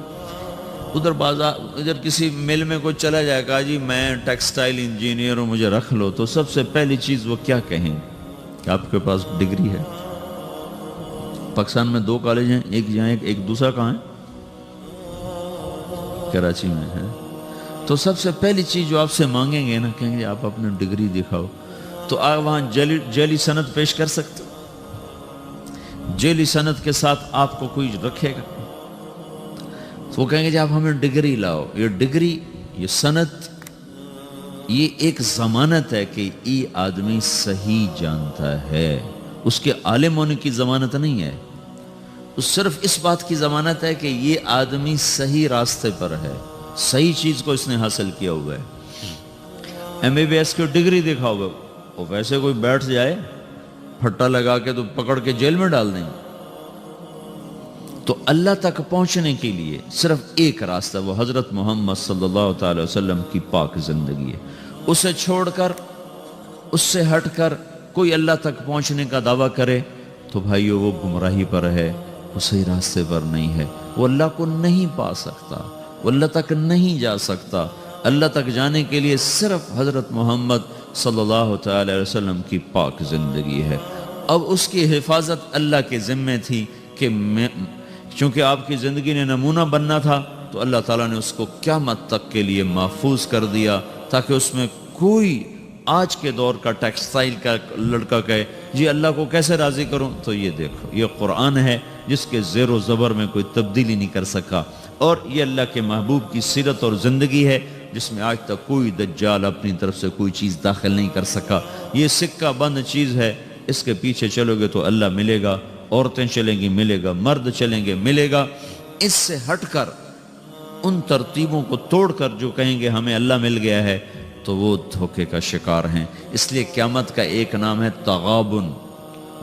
ادھر بازار، ادھر کسی مل میں کوئی چلا جائے گا جی میں ٹیکسٹائل انجینئر ہوں مجھے رکھ لو، تو سب سے پہلی چیز وہ کیا کہیں کہ آپ کے پاس ڈگری ہے؟ پاکستان میں 2 کالج ہیں، ایک یہاں ایک دوسرا کہاں ہے؟ کراچی میں ہے۔ تو سب سے پہلی چیز جو آپ سے مانگیں گے نا، کہیں گے آپ اپنے ڈگری دکھاؤ، تو آپ وہاں جعلی سند پیش کر سکتے؟ جعلی سند کے ساتھ آپ کو کوئی رکھے گا؟ تو وہ کہیں گے جی آپ ہمیں ڈگری لاؤ۔ یہ ڈگری، یہ سند، یہ ایک ضمانت ہے کہ یہ آدمی صحیح جانتا ہے، اس کے عالم ہونے کی ضمانت نہیں ہے، اس صرف اس بات کی ضمانت ہے کہ یہ آدمی صحیح راستے پر ہے، صحیح چیز کو اس نے حاصل کیا ہوا ہے۔ ایم بی بی ایس کی ڈگری دکھاؤ گے، وہ ویسے کوئی بیٹھ جائے پھٹا لگا کے تو پکڑ کے جیل میں ڈال دیں گے. تو اللہ تک پہنچنے کے لیے صرف ایک راستہ، وہ حضرت محمد صلی اللہ تعالی وسلم کی پاک زندگی ہے. اسے چھوڑ کر، اس سے ہٹ کر کوئی اللہ تک پہنچنے کا دعویٰ کرے تو بھائیو وہ گمراہی پر ہے، وہ صحیح راستے پر نہیں ہے، وہ اللہ کو نہیں پا سکتا، وہ اللہ تک نہیں جا سکتا. اللہ تک جانے کے لیے صرف حضرت محمد صلی اللہ تعالی وسلم کی پاک زندگی ہے. اب اس کی حفاظت اللہ کے ذمے تھی کہ چونکہ آپ کی زندگی نے نمونہ بننا تھا تو اللہ تعالیٰ نے اس کو قیامت تک کے لیے محفوظ کر دیا، تاکہ اس میں کوئی آج کے دور کا ٹیکسٹائل کا لڑکا کہے جی اللہ کو کیسے راضی کروں، تو یہ دیکھو یہ قرآن ہے جس کے زیر و زبر میں کوئی تبدیلی نہیں کر سکا، اور یہ اللہ کے محبوب کی سیرت اور زندگی ہے جس میں آج تک کوئی دجال اپنی طرف سے کوئی چیز داخل نہیں کر سکا. یہ سکہ بند چیز ہے، اس کے پیچھے چلو گے تو اللہ ملے گا، عورتیں چلیں گی ملے گا، مرد چلیں گے ملے گا. اس سے ہٹ کر ان ترتیبوں کو توڑ کر جو کہیں گے ہمیں اللہ مل گیا ہے تو وہ دھوکے کا شکار ہیں. اس لیے قیامت کا ایک نام ہے تغابن،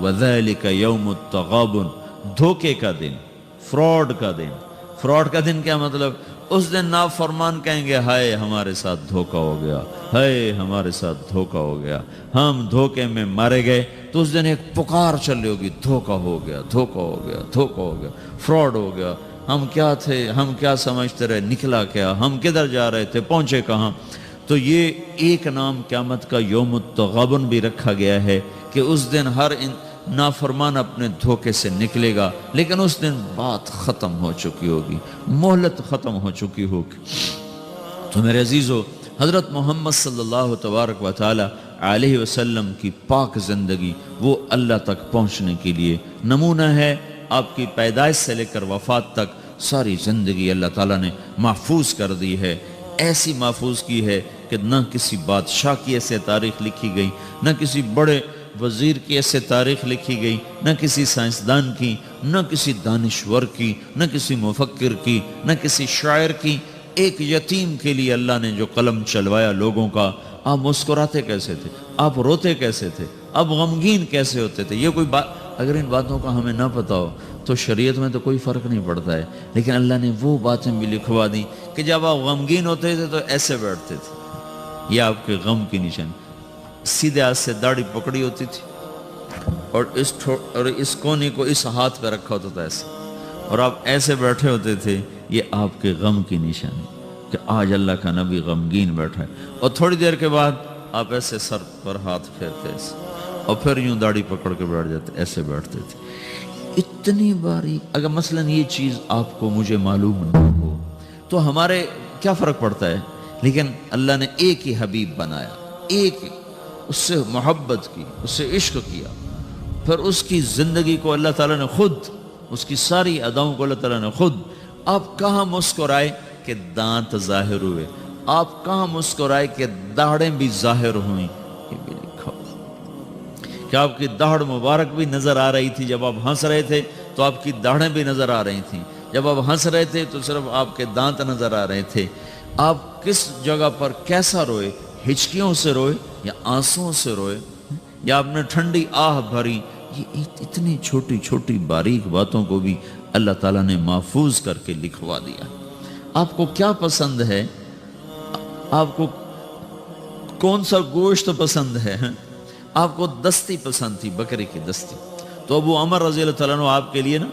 وذالک یوم التغابن، دھوکے کا دن، فراڈ کا دن. فراڈ کا دن کیا مطلب؟ اس دن نافرمان کہیں گے ہائے ہمارے ساتھ دھوکا ہو گیا، ہائے ہمارے ساتھ دھوکا ہو گیا، ہم دھوکے میں مارے گئے. تو اس دن ایک پکار چل رہی ہوگی، دھوکا ہو گیا، دھوکا ہو گیا، دھوکا ہو گیا، فراڈ ہو گیا، ہم کیا تھے، ہم کیا سمجھتے رہے، نکلا کیا، ہم کدھر جا رہے تھے، پہنچے کہاں. تو یہ ایک نام قیامت کا یوم التغابن بھی رکھا گیا ہے کہ اس دن ہر نافرمان اپنے دھوکے سے نکلے گا، لیکن اس دن بات ختم ہو چکی ہوگی، مہلت ختم ہو چکی ہوگی. تو میرے عزیزو، حضرت محمد صلی اللہ تبارک و تعالی علیہ وسلم کی پاک زندگی وہ اللہ تک پہنچنے کے لیے نمونہ ہے. آپ کی پیدائش سے لے کر وفات تک ساری زندگی اللہ تعالیٰ نے محفوظ کر دی ہے. ایسی محفوظ کی ہے کہ نہ کسی بادشاہ کی ایسے تاریخ لکھی گئی، نہ کسی بڑے وزیر کی ایسے تاریخ لکھی گئی، نہ کسی سائنسدان کی، نہ کسی دانشور کی، نہ کسی مفکر کی، نہ کسی شاعر کی. ایک یتیم کے لیے اللہ نے جو قلم چلوایا لوگوں کا. آپ مسکراتے کیسے تھے، آپ روتے کیسے تھے، آپ غمگین کیسے ہوتے تھے، یہ کوئی بات اگر ان باتوں کا ہمیں نہ پتا ہو تو شریعت میں تو کوئی فرق نہیں پڑتا ہے. لیکن اللہ نے وہ باتیں بھی لکھوا دی کہ جب آپ غمگین ہوتے تھے تو ایسے بیٹھتے تھے، یہ آپ کے غم کی نشان. سیدھے ہاتھ سے داڑھی پکڑی ہوتی تھی اور اس کونے کو اس ہاتھ پہ رکھا ہوتا تھا ایسے، اور آپ ایسے بیٹھے ہوتے تھے. یہ آپ کے غم کی نشانی کہ آج اللہ کا نبی غمگین بیٹھا ہے. اور تھوڑی دیر کے بعد آپ ایسے سر پر ہاتھ پھیرتے ایسے، اور پھر یوں داڑھی پکڑ کے بیٹھ جاتے، ایسے بیٹھتے تھے. اتنی باریک. اگر مثلا یہ چیز آپ کو مجھے معلوم نہ ہو تو ہمارے کیا فرق پڑتا ہے؟ لیکن اللہ نے ایک ہی حبیب بنایا، ایک، اس سے محبت کی، اس سے عشق کیا، پھر اس کی زندگی کو اللہ تعالیٰ نے خود، اس کی ساری اداؤں کو اللہ تعالیٰ نے خود. آپ کہاں مسکرائے کہ دانت ظاہر ہوئے، آپ کہاں مسکرائے کہ داڑھیں بھی ظاہر ہوئیں. یہ بھی لکھا کہ آپ کی داڑھ مبارک بھی نظر آ رہی تھی. جب آپ ہنس رہے تھے تو آپ کی داڑھیں بھی نظر آ رہی تھیں، جب آپ ہنس رہے تھے تو صرف آپ کے دانت نظر آ رہے تھے. آپ کس جگہ پر کیسا روئے، ہچکیوں سے روئے یا آنسوں سے روئے، یا آپ نے ٹھنڈی آہ بھری. یہ اتنی چھوٹی چھوٹی باریک باتوں کو بھی اللہ تعالیٰ نے محفوظ کر کے لکھوا دیا. آپ کو کیا پسند ہے، آپ کو کون سا گوشت پسند ہے؟ آپ کو دستی پسند تھی، بکری کی دستی، تو ابو عمر رضی اللہ تعالیٰ عنہ آپ کے لیے نا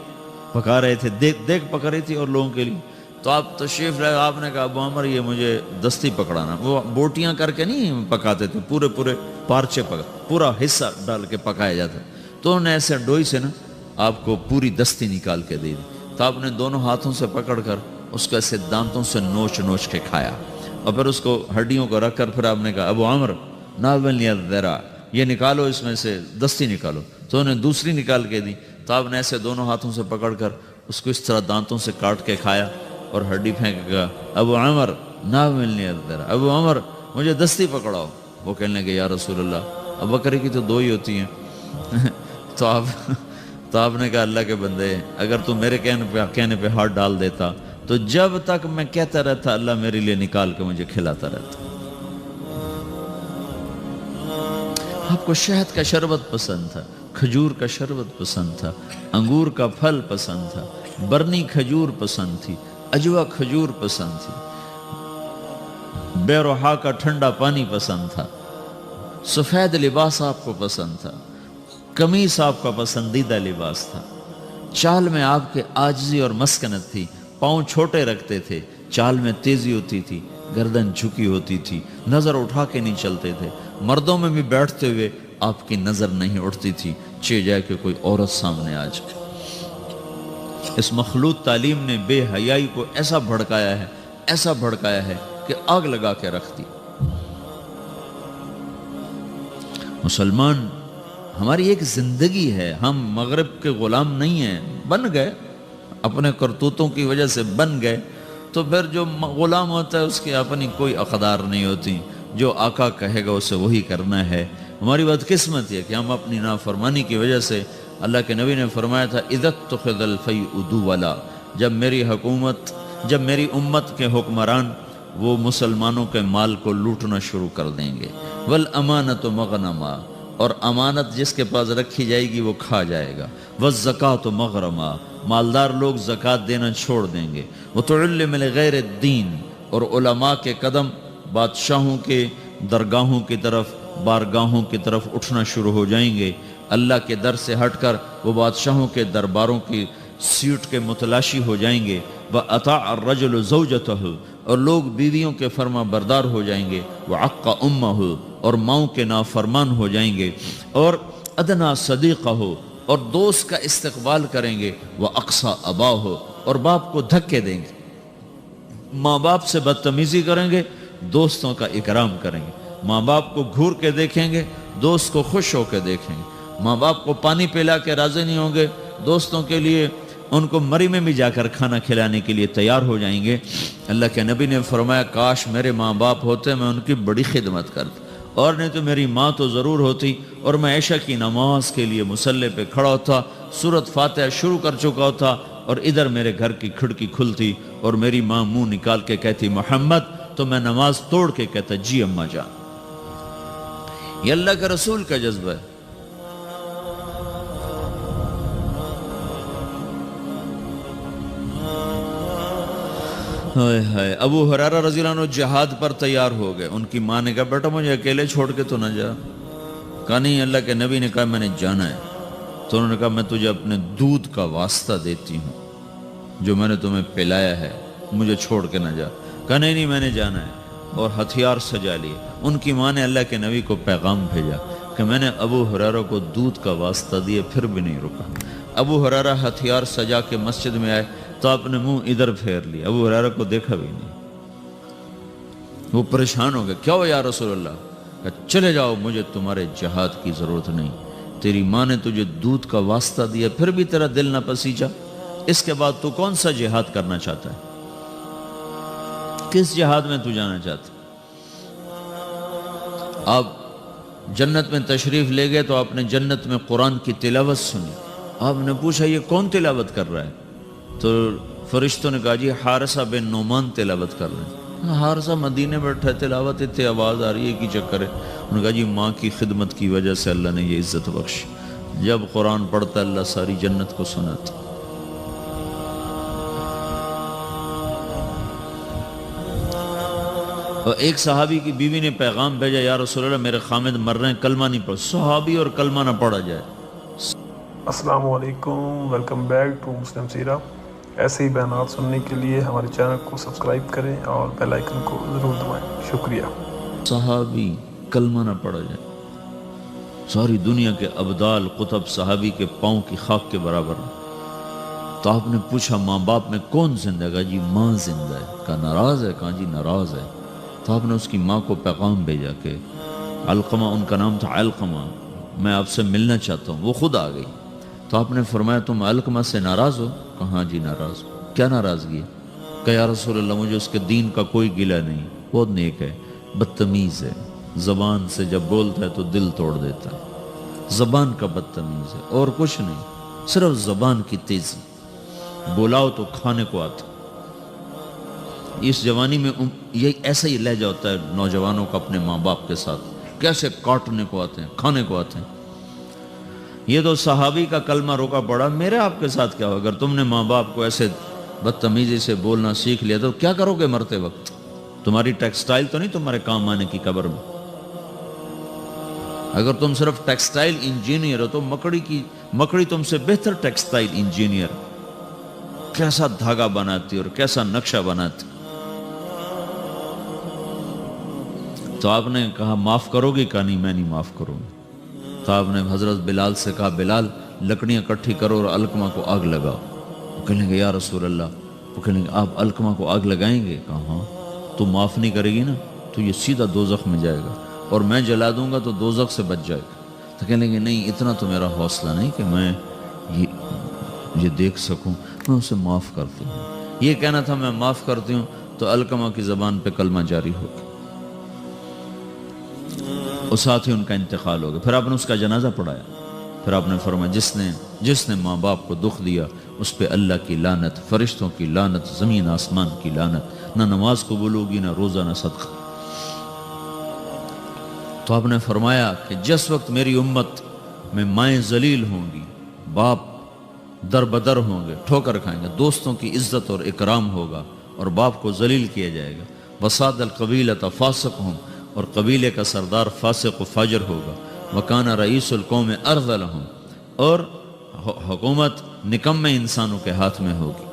پکا رہے تھے، دیکھ پکا رہی تھی اور لوگوں کے لیے. تو آپ تشریف لائے، آپ نے کہا ابو عمر یہ مجھے دستی پکڑانا. وہ بوٹیاں کر کے نہیں پکاتے تھے، پورے پارچے پورا حصہ ڈال کے پکایا جاتا. تو انہوں نے ایسے ڈوئی سے نا آپ کو پوری دستی نکال کے دے دی. تو آپ نے دونوں ہاتھوں سے پکڑ کر اس کو ایسے دانتوں سے نوچ کے کھایا، اور پھر اس کو ہڈیوں کو رکھ کر پھر آپ نے کہا ابو عمر ناولنی الذرا، یہ نکالو اس میں سے دستی نکالو. تو انہوں نے دوسری نکال کے دی. تو آپ نے ایسے دونوں ہاتھوں سے پکڑ کر اس کو اس طرح دانتوں سے کاٹ کے کھایا اور ہڈی پھینک گیا. ابو عمر ناولنی الذرا، ابو عمر مجھے دستی پکڑاؤ. وہ کہنے لگے یا رسول اللہ اب بکری کی تو دو ہی ہوتی ہیں. تو آپ نے کہا اللہ کے بندے، اگر تو میرے کہنے پہ ہاتھ ڈال دیتا تو جب تک میں کہتا رہتا اللہ میرے لیے نکال کے مجھے کھلاتا رہتا. آپ کو شہد کا شربت پسند تھا، کھجور کا شربت پسند تھا، انگور کا پھل پسند تھا، برنی کھجور پسند تھی، اجوا کھجور پسند تھی، بے روحا کا ٹھنڈا پانی پسند تھا، سفید لباس آپ کو پسند تھا، قمیص آپ کا پسندیدہ لباس تھا، چال میں آپ کے عاجزی اور مسکنت تھی، پاؤں چھوٹے رکھتے تھے، چال میں تیزی ہوتی تھی، گردن جھکی ہوتی تھی، نظر اٹھا کے نہیں چلتے تھے، مردوں میں بھی بیٹھتے ہوئے آپ کی نظر نہیں اٹھتی تھی، چہ جائے کہ کوئی عورت سامنے آ جائے۔ اس مخلوط تعلیم نے بے حیائی کو ایسا بھڑکایا ہے کہ آگ لگا کے رکھ دی۔ مسلمان ہماری ایک زندگی ہے، ہم مغرب کے غلام نہیں ہیں، بن گئے اپنے کرتوتوں کی وجہ سے بن گئے، تو پھر جو غلام ہوتا ہے اس کی اپنی کوئی اقدار نہیں ہوتی، جو آقا کہے گا اسے وہی کرنا ہے۔ ہماری بدقسمت ہے کہ ہم اپنی نافرمانی کی وجہ سے، اللہ کے نبی نے فرمایا تھا اذا اتخذ الفیء دولا، جب میری امت کے حکمران وہ مسلمانوں کے مال کو لوٹنا شروع کر دیں گے، والامانۃ مغنما، اور امانت جس کے پاس رکھی جائے گی وہ کھا جائے گا، والزکاۃ مغرما، مالدار لوگ زکوٰۃ دینا چھوڑ دیں گے، وتعلم لغیر الدین، اور علماء کے قدم بادشاہوں کے درگاہوں کی طرف، بارگاہوں کی طرف اٹھنا شروع ہو جائیں گے، اللہ کے در سے ہٹ کر وہ بادشاہوں کے درباروں کی سیٹ کے متلاشی ہو جائیں گے، وَأَطَاعَ الرَّجُلُ زَوْجَتَهُ، اور لوگ بیویوں کے فرما بردار ہو جائیں گے، وَعَقَّ أُمَّهُ، اور ماؤں کے نافرمان ہو جائیں گے، اور ادنا صدیقہ ہو، اور دوست کا استقبال کریں گے، وَأَقْصَى أَبَاهُ، اور باپ کو دھکے دیں گے، ماں باپ سے بدتمیزی کریں گے، دوستوں کا اکرام کریں گے، ماں باپ کو گھور کے دیکھیں گے، دوست کو خوش ہو کے دیکھیں گے، ماں باپ کو پانی پلا کے راضی نہیں ہوں گے، دوستوں کے لیے ان کو مری میں بھی جا کر کھانا کھلانے کے لیے تیار ہو جائیں گے۔ اللہ کے نبی نے فرمایا کاش میرے ماں باپ ہوتے، میں ان کی بڑی خدمت کرتا، اور نہیں تو میری ماں تو ضرور ہوتی، اور میں عشاء کی نماز کے لیے مصلی پہ کھڑا ہوتا، سورۃ فاتحہ شروع کر چکا ہوتا، اور ادھر میرے گھر کی کھڑکی کھلتی اور میری ماں منہ نکال کے کہتی محمد، تو میں نماز توڑ کے کہتا جی اماں جان۔ یہ اللہ کے رسول کا جذبہ ہے۔ ابو ہریرہ رضی اللہ عنہ جہاد پر تیار ہو گئے، ان کی ماں نے کہا بیٹا مجھے اکیلے چھوڑ کے تو نہ جا، کہا نہیں، اللہ کے نبی نے کہا میں نے جانا ہے، تو انہوں نے کہا میں تجھے اپنے دودھ کا واسطہ دیتی ہوں جو میں نے تمہیں پلایا ہے، مجھے چھوڑ کے نہ جا، کہا نہیں میں نے جانا ہے، اور ہتھیار سجا لیے۔ ان کی ماں نے اللہ کے نبی کو پیغام بھیجا کہ میں نے ابو ہریرہ کو دودھ کا واسطہ دیے پھر بھی نہیں رکا۔ ابو ہریرہ ہتھیار سجا کے مسجد میں آئے تو آپ نے منہ ادھر پھیر لیا، ابو ہریرہ کو دیکھا بھی نہیں، وہ پریشان ہو گئے، کیا ہو یا رسول اللہ؟ کہا چلے جاؤ، مجھے تمہارے جہاد کی ضرورت نہیں، تیری ماں نے تجھے دودھ کا واسطہ دیا پھر بھی تیرا دل نہ پسیجا، اس کے بعد تو کون سا جہاد کرنا چاہتا ہے؟ کس جہاد میں تو جانا چاہتا؟ آپ جنت میں تشریف لے گئے تو آپ نے جنت میں قرآن کی تلاوت سنی، آپ نے پوچھا یہ کون تلاوت کر رہا ہے؟ تو فرشتوں نے کہا جی حارثہ بن نعمان تلاوت کر رہے ہیں۔ حارثہ مدینے بیٹھا ہے، تلاوت اتنے آواز آ رہی ہے کی چکر ہے؟ انہوں نے کہا جی ماں کی خدمت کی وجہ سے اللہ نے یہ عزت بخشی، جب قرآن پڑھتا اللہ ساری جنت کو سناتا۔ اور ایک صحابی کی بیوی نے پیغام بھیجا یا رسول اللہ میرے خامد مر رہے ہیں، کلمہ نہیں پڑھ، صحابی اور کلمہ نہ پڑھا جائے۔ السلام علیکم، ویلکم بیک ٹو مسلم سیرہ۔ ایسے ہی بیانات سننے کے لیے ہمارے چینل کو سبسکرائب کریں اور بیل آئیکن کو ضرور دبائیں۔ شکریہ۔ صحابی کلمہ نہ پڑھا جائے، ساری دنیا کے ابدال قطب صحابی کے پاؤں کی خاک کے برابر۔ تو آپ نے پوچھا ماں باپ میں کون زندہ ہے؟ کہا جی ماں زندہ ہے۔ کہا ناراض ہے؟ کہا جی ناراض ہے۔ تو آپ نے اس کی ماں کو پیغام بھیجا کہ علقمہ، ان کا نام تھا علقمہ، میں آپ سے ملنا چاہتا ہوں۔ وہ خود آ گئی۔ تو آپ نے فرمایا تم علقمہ سے ناراض ہو؟ کہا جی ناراض ہو۔ کیا ناراضگی ہے؟ کہ یا رسول اللہ مجھے اس کے دین کا کوئی گلہ نہیں، بہت نیک ہے، بدتمیز ہے، زبان سے جب بولتا ہے تو دل توڑ دیتا ہے، زبان کا بدتمیز ہے اور کچھ نہیں، صرف زبان کی تیزی، بولاؤ تو کھانے کو آتا۔ اس جوانی میں یہ ایسا ہی لہجہ ہوتا ہے نوجوانوں کا اپنے ماں باپ کے ساتھ، کیسے کاٹنے کو آتے ہیں، کھانے کو آتے ہیں۔ یہ تو صحابی کا کلمہ روکا پڑا، میرے آپ کے ساتھ کیا ہو؟ اگر تم نے ماں باپ کو ایسے بدتمیزی سے بولنا سیکھ لیا تو کیا کرو گے مرتے وقت؟ تمہاری ٹیکسٹائل تو نہیں تمہارے کام آنے کی قبر میں۔ اگر تم صرف ٹیکسٹائل انجینئر ہو تو مکڑی تم سے بہتر ٹیکسٹائل انجینئر، کیسا دھاگا بناتی اور کیسا نقشہ بناتی۔ تو آپ نے کہا معاف کرو گی؟ کہا نہیں، میں نہیں معاف کروں گی۔ تو آپ نے حضرت بلال سے کہا بلال لکڑیاں اکٹھی کرو اور علقمہ کو آگ لگاؤ۔ وہ کہنے گے یا رسول اللہ، وہ کہنے گے آپ علقمہ کو آگ لگائیں گے؟ کہا ہاں۔ تو معاف نہیں کرے گی نا تو یہ سیدھا دوزخ میں جائے گا، اور میں جلا دوں گا تو دوزخ سے بچ جائے گا۔ تو کہنے گے نہیں، اتنا تو میرا حوصلہ نہیں کہ میں یہ دیکھ سکوں، میں اسے معاف کرتی ہوں۔ یہ کہنا تھا میں معاف کرتی ہوں تو علقمہ کی زبان پہ کلمہ جاری ہو گیا، اور ساتھ ہی ان کا انتقال ہو گیا۔ پھر آپ نے اس کا جنازہ پڑھایا، پھر آپ نے فرمایا جس نے ماں باپ کو دکھ دیا اس پہ اللہ کی لعنت، فرشتوں کی لعنت، زمین آسمان کی لعنت، نہ نماز قبول ہوگی، نہ روزہ، نہ صدقہ۔ تو آپ نے فرمایا کہ جس وقت میری امت میں مائیں ذلیل ہوں گی، باپ در بدر ہوں گے، ٹھوکر کھائیں گے، دوستوں کی عزت اور اکرام ہوگا اور باپ کو ذلیل کیا جائے گا، وساد القبیلۃ فاسق ہوں، اور قبیلے کا سردار فاسق و فاجر ہوگا، وکان رئیس القوم ارذلہم، اور حکومت نکمے انسانوں کے ہاتھ میں ہوگی،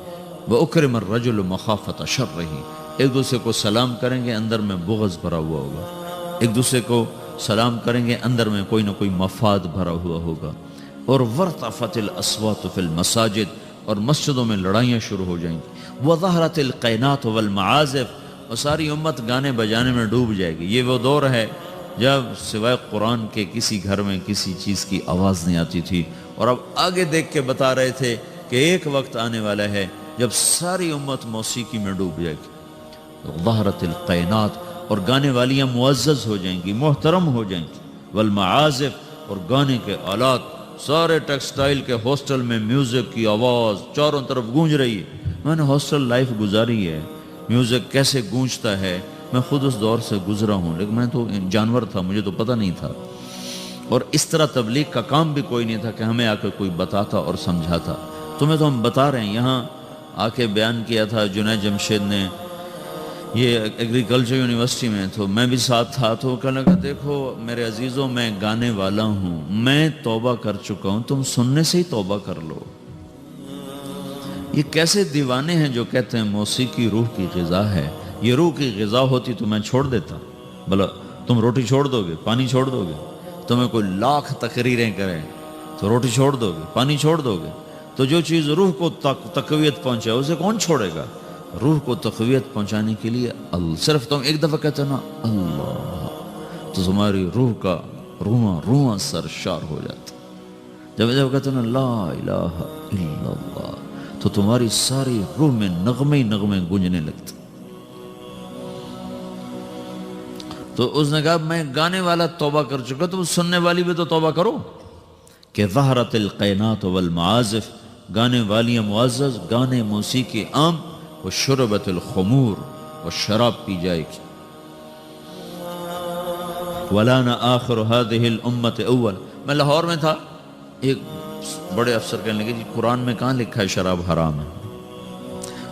وَأُكْرِمَ الرَّجُلُ مَخَافَةَ شَرِّهِ، ایک دوسرے کو سلام کریں گے اندر میں بغض بھرا ہوا ہوگا، ایک دوسرے کو سلام کریں گے اندر میں کوئی نہ کوئی مفاد بھرا ہوا ہوگا، اور وَارْتَفَتِ الْأَصْوَاتُ فِي الْمَسَاجِدِ، اور مسجدوں میں لڑائیاں شروع ہو جائیں گی، وَظَهَرَتِ الْقَيْنَاتُ وَالْمَعَازِفُ، اور ساری امت گانے بجانے میں ڈوب جائے گی۔ یہ وہ دور ہے جب سوائے قرآن کے کسی گھر میں کسی چیز کی آواز نہیں آتی تھی، اور اب آگے دیکھ کے بتا رہے تھے کہ ایک وقت آنے والا ہے جب ساری امت موسیقی میں ڈوب جائے گی۔ ظہرت القینات، اور گانے والیاں معزز ہو جائیں گی، محترم ہو جائیں گی، والمعازف، اور گانے کے آلات، سارے ٹیکسٹائل کے ہاسٹل میں میوزک کی آواز چاروں طرف گونج رہی ہے۔ میں نے ہاسٹل لائف گزاری ہے، میوزک کیسے گونجتا ہے میں خود اس دور سے گزرا ہوں، لیکن میں تو جانور تھا، مجھے تو پتہ نہیں تھا، اور اس طرح تبلیغ کا کام بھی کوئی نہیں تھا کہ ہمیں آ کے کوئی بتاتا اور سمجھاتا۔ تمہیں تو ہم بتا رہے ہیں، یہاں آ کے بیان کیا تھا جنید جمشید نے، یہ ایگریکلچر یونیورسٹی میں، تو میں بھی ساتھ تھا، تو کہنے لگا دیکھو میرے عزیزوں، میں گانے والا ہوں، میں توبہ کر چکا ہوں، تم سننے سے ہی توبہ کر لو۔ یہ کیسے دیوانے ہیں جو کہتے ہیں موسیقی روح کی غذا ہے؟ یہ روح کی غذا ہوتی تو میں چھوڑ دیتا، بھلا تم روٹی چھوڑ دو گے، پانی چھوڑ دو گے؟ تمہیں کوئی لاکھ تقریریں کریں تو روٹی چھوڑ دو گے، پانی چھوڑ دو گے؟ تو جو چیز روح کو تقویت پہنچائے اسے کون چھوڑے گا؟ روح کو تقویت پہنچانے کے لیے صرف تم ایک دفعہ کہتے نا اللہ، تو تمہاری روح کا رواں سرشار ہو جاتا۔ جب کہتے نا لا الہ الا اللہ، تو تمہاری ساری روح میں نغمے نغمے گونجنے لگتے۔ تو اس نے کہا میں گانے والا توبہ کر چکا، تو سننے والی بھی تو توبہ کرو، کہ ظہرت القینات والمعازف، گانے والیاں معزز، گانے موسیقی عام، وشربت الخمور، اور شراب پی جائے گی۔ وَلَانَ آخِرُ هَذِهِ الْأُمَّةِ اول، میں لاہور میں تھا، ایک بڑے افسر کہنے لگے جی قرآن میں کہاں لکھا ہے شراب حرام ہے؟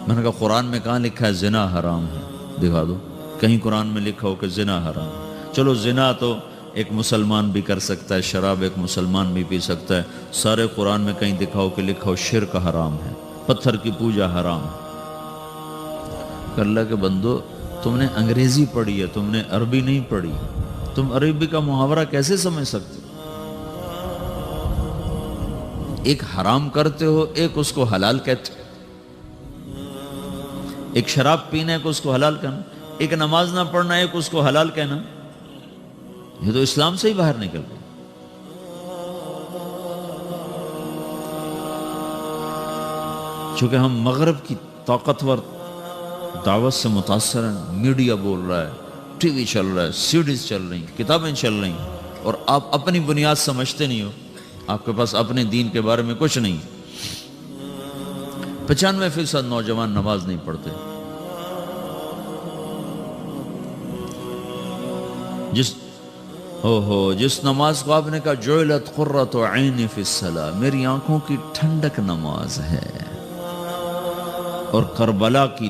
میں نے کہا قرآن میں کہاں لکھا ہے زنا حرام ہے؟ دکھا دو کہیں قرآن میں لکھا ہو کہ زنا حرام ہے۔ چلو زنا تو ایک مسلمان بھی کر سکتا ہے، شراب ایک مسلمان بھی پی سکتا ہے، سارے قرآن میں کہیں دکھا ہو کہ لکھا ہو شرک حرام ہے، پتھر کی پوجا حرام ہے۔ کہ اللہ کے بندو، تم نے انگریزی پڑھی ہے، تم نے عربی نہیں پڑھی، تم عربی کا محاورہ کیسے سمجھ سکتے؟ ایک حرام کرتے ہو، ایک اس کو حلال کہتے ہو، ایک شراب پینا ایک اس کو حلال کہنا، ایک نماز نہ پڑھنا ایک اس کو حلال کہنا، یہ تو اسلام سے ہی باہر نکل گئے۔ چونکہ ہم مغرب کی طاقتور دعوت سے متاثر ہیں، میڈیا بول رہا ہے، ٹی وی چل رہا ہے، سیڈیز چل رہی ہیں، کتابیں چل رہی ہیں، اور آپ اپنی بنیاد سمجھتے نہیں ہو، آپ کے پاس اپنے دین کے بارے میں کچھ نہیں۔ 95% نوجوان نماز نہیں پڑھتے۔ ہو جس نماز کو آپ نے کہا جعلت قرۃ عینی فی الصلاۃ، میری آنکھوں کی ٹھنڈک نماز ہے، اور کربلا کی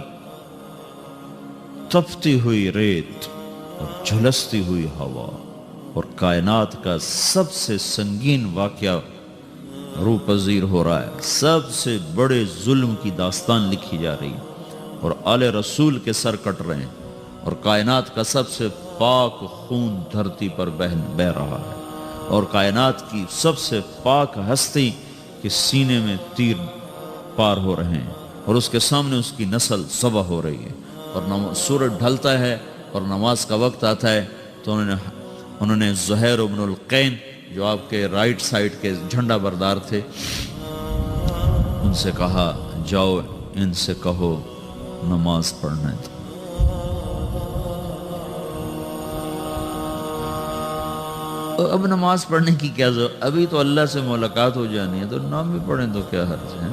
تپتی ہوئی ریت اور جھلستی ہوئی ہوا اور کائنات کا سب سے سنگین واقعہ روح پذیر ہو رہا ہے، سب سے بڑے ظلم کی داستان لکھی جا رہی ہے، اور آل رسول کے سر کٹ رہے ہیں، اور کائنات کا سب سے پاک خون دھرتی پر بہ رہا ہے، اور کائنات کی سب سے پاک ہستی کے سینے میں تیر پار ہو رہے ہیں، اور اس کے سامنے اس کی نسل ذبح ہو رہی ہے، اور سورج ڈھلتا ہے اور نماز کا وقت آتا ہے، تو انہوں نے زہیر بن القین جو آپ کے رائٹ سائڈ کے جھنڈا بردار تھے، ان سے کہا جاؤ ان سے کہو نماز پڑھنے دو۔ اب نماز پڑھنے کی کیا ضرورت، ابھی تو اللہ سے ملاقات ہو جانی ہے، تو نام بھی پڑھیں تو کیا حرج ہے،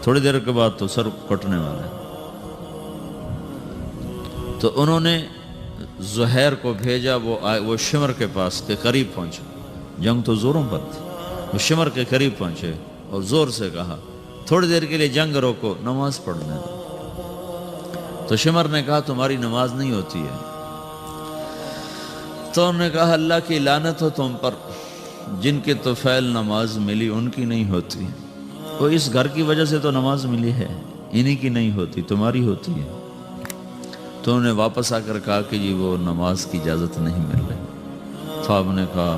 تھوڑی دیر کے بعد تو سر کٹنے والا ہے۔ تو انہوں نے زہیر کو بھیجا، وہ شمر کے پاس کے قریب پہنچے، جنگ تو زوروں پر تھی، وہ شمر کے قریب پہنچے اور زور سے کہا تھوڑی دیر کے لیے جنگ روکو، نماز پڑھنے دو۔ تو شمر نے کہا تمہاری نماز نہیں ہوتی ہے۔ تو انہوں نے کہا اللہ کی لعنت ہو تم پر، جن کے طفیل نماز ملی ان کی نہیں ہوتی، وہ اس گھر کی وجہ سے تو نماز ملی ہے، انہی کی نہیں ہوتی، تمہاری ہوتی ہے۔ تو انہوں نے واپس آ کر کہا کہ جی وہ نماز کی اجازت نہیں مل رہی۔ تو آپ نے کہا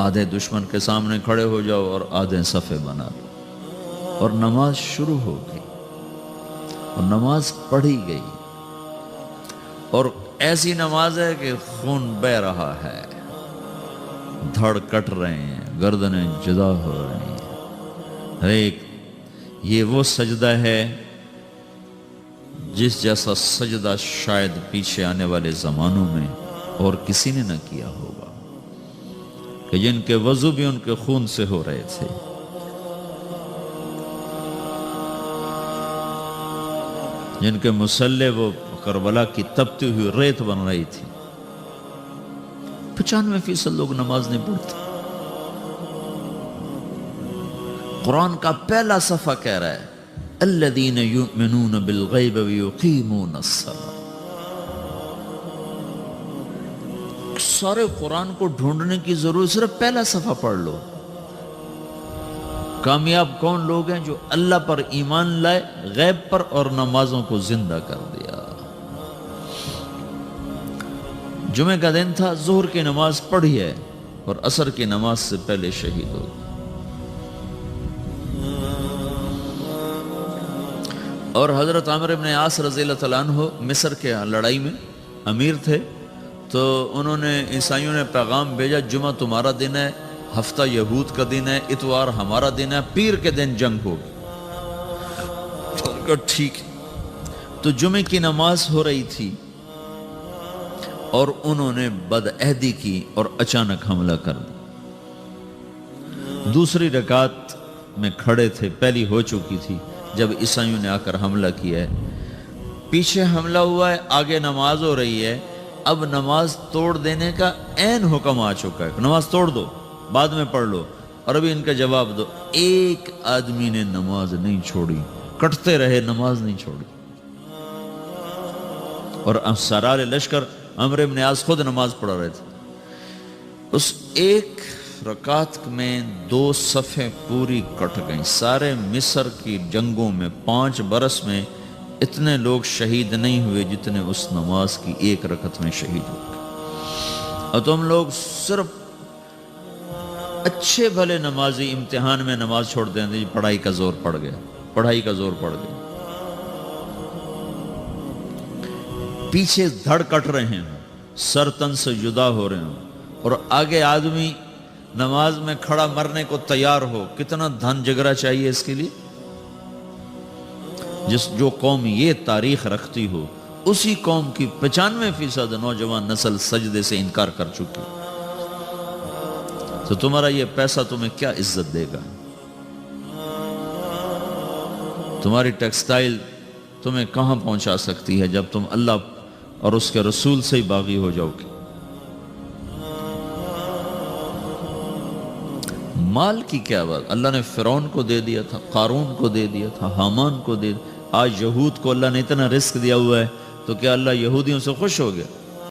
آدھے دشمن کے سامنے کھڑے ہو جاؤ اور آدھے صفے بنا لو، اور نماز شروع ہو گئی اور نماز پڑھی گئی، اور ایسی نماز ہے کہ خون بہ رہا ہے، دھڑ کٹ رہے ہیں، گردنیں جدا ہو رہی ہیں، ایک یہ وہ سجدہ ہے جس جیسا سجدہ شاید پیچھے آنے والے زمانوں میں اور کسی نے نہ کیا ہوگا، کہ جن کے وضو بھی ان کے خون سے ہو رہے تھے، جن کے مصلے وہ کربلا کی تپتی ہوئی ریت بن رہی تھی۔ 95% لوگ نماز نہیں پڑھتے۔ قرآن کا پہلا صفحہ کہہ رہا ہے الذین یؤمنون بالغیب ویقیمون الصلاۃ۔ سارے قرآن کو ڈھونڈنے کی ضرورت، صرف پہلا صفحہ پڑھ لو۔ کامیاب کون لوگ ہیں؟ جو اللہ پر ایمان لائے، غیب پر، اور نمازوں کو زندہ کر دیا۔ جمعہ کا دن تھا، ظہر کی نماز پڑھی ہے اور عصر کی نماز سے پہلے شہید ہو گئے۔ اور حضرت عمرو بن عاص رضی اللہ تعالیٰ عنہ مصر کے لڑائی میں امیر تھے، تو انہوں نے عیسائیوں نے پیغام بھیجا جمعہ تمہارا دن ہے، ہفتہ یہود کا دن ہے، اتوار ہمارا دن ہے، پیر کے دن جنگ ہوگی۔ ٹھیک ہے۔ تو جمعے کی نماز ہو رہی تھی اور انہوں نے بدعہدی کی اور اچانک حملہ کر دیا۔ دوسری رکعت میں کھڑے تھے، پہلی ہو چکی تھی جب عیسائیوں نے آ کر حملہ کیا ہے۔ پیچھے حملہ ہوا ہے، آگے نماز ہو رہی ہے، اب نماز توڑ دینے کا عین حکم آ چکا ہے، نماز توڑ دو، بعد میں پڑھ لو، اور ابھی ان کا جواب دو۔ ایک آدمی نے نماز نہیں چھوڑی، کٹتے رہے، نماز نہیں چھوڑی۔ اور سرار لشکر عمرو بن عاص خود نماز پڑھا رہے تھے۔ اس ایک رکعت میں 2 صفیں پوری کٹ گئیں۔ سارے مصر کی جنگوں میں 5 برس میں اتنے لوگ شہید نہیں ہوئے جتنے اس نماز کی ایک رکعت میں شہید ہوئے۔ اور تم لوگ صرف اچھے بھلے نمازی امتحان میں نماز چھوڑ دیں گے، پڑھائی کا زور پڑ گیا، پڑھائی کا زور پڑ گیا، پیچھے دھڑ کٹ رہے ہیں، سر تن سے جدا ہو رہے ہیں، اور آگے آدمی نماز میں کھڑا مرنے کو تیار ہو۔ کتنا دھن جگرا چاہیے اس کے لیے؟ جو قوم یہ تاریخ رکھتی ہو، اسی قوم کی 95% نوجوان نسل سجدے سے انکار کر چکی، تو تمہارا یہ پیسہ تمہیں کیا عزت دے گا؟ تمہاری ٹیکسٹائل تمہیں کہاں پہنچا سکتی ہے جب تم اللہ اور اس کے رسول سے ہی باغی ہو جاؤ گے؟ مال کی کیا بات، اللہ نے فرعون کو دے دیا تھا، قارون کو دے دیا تھا، حامان کو دے دیا. آج یہود کو اللہ نے اتنا رزق دیا ہوا ہے تو کیا اللہ یہودیوں سے خوش ہو گیا؟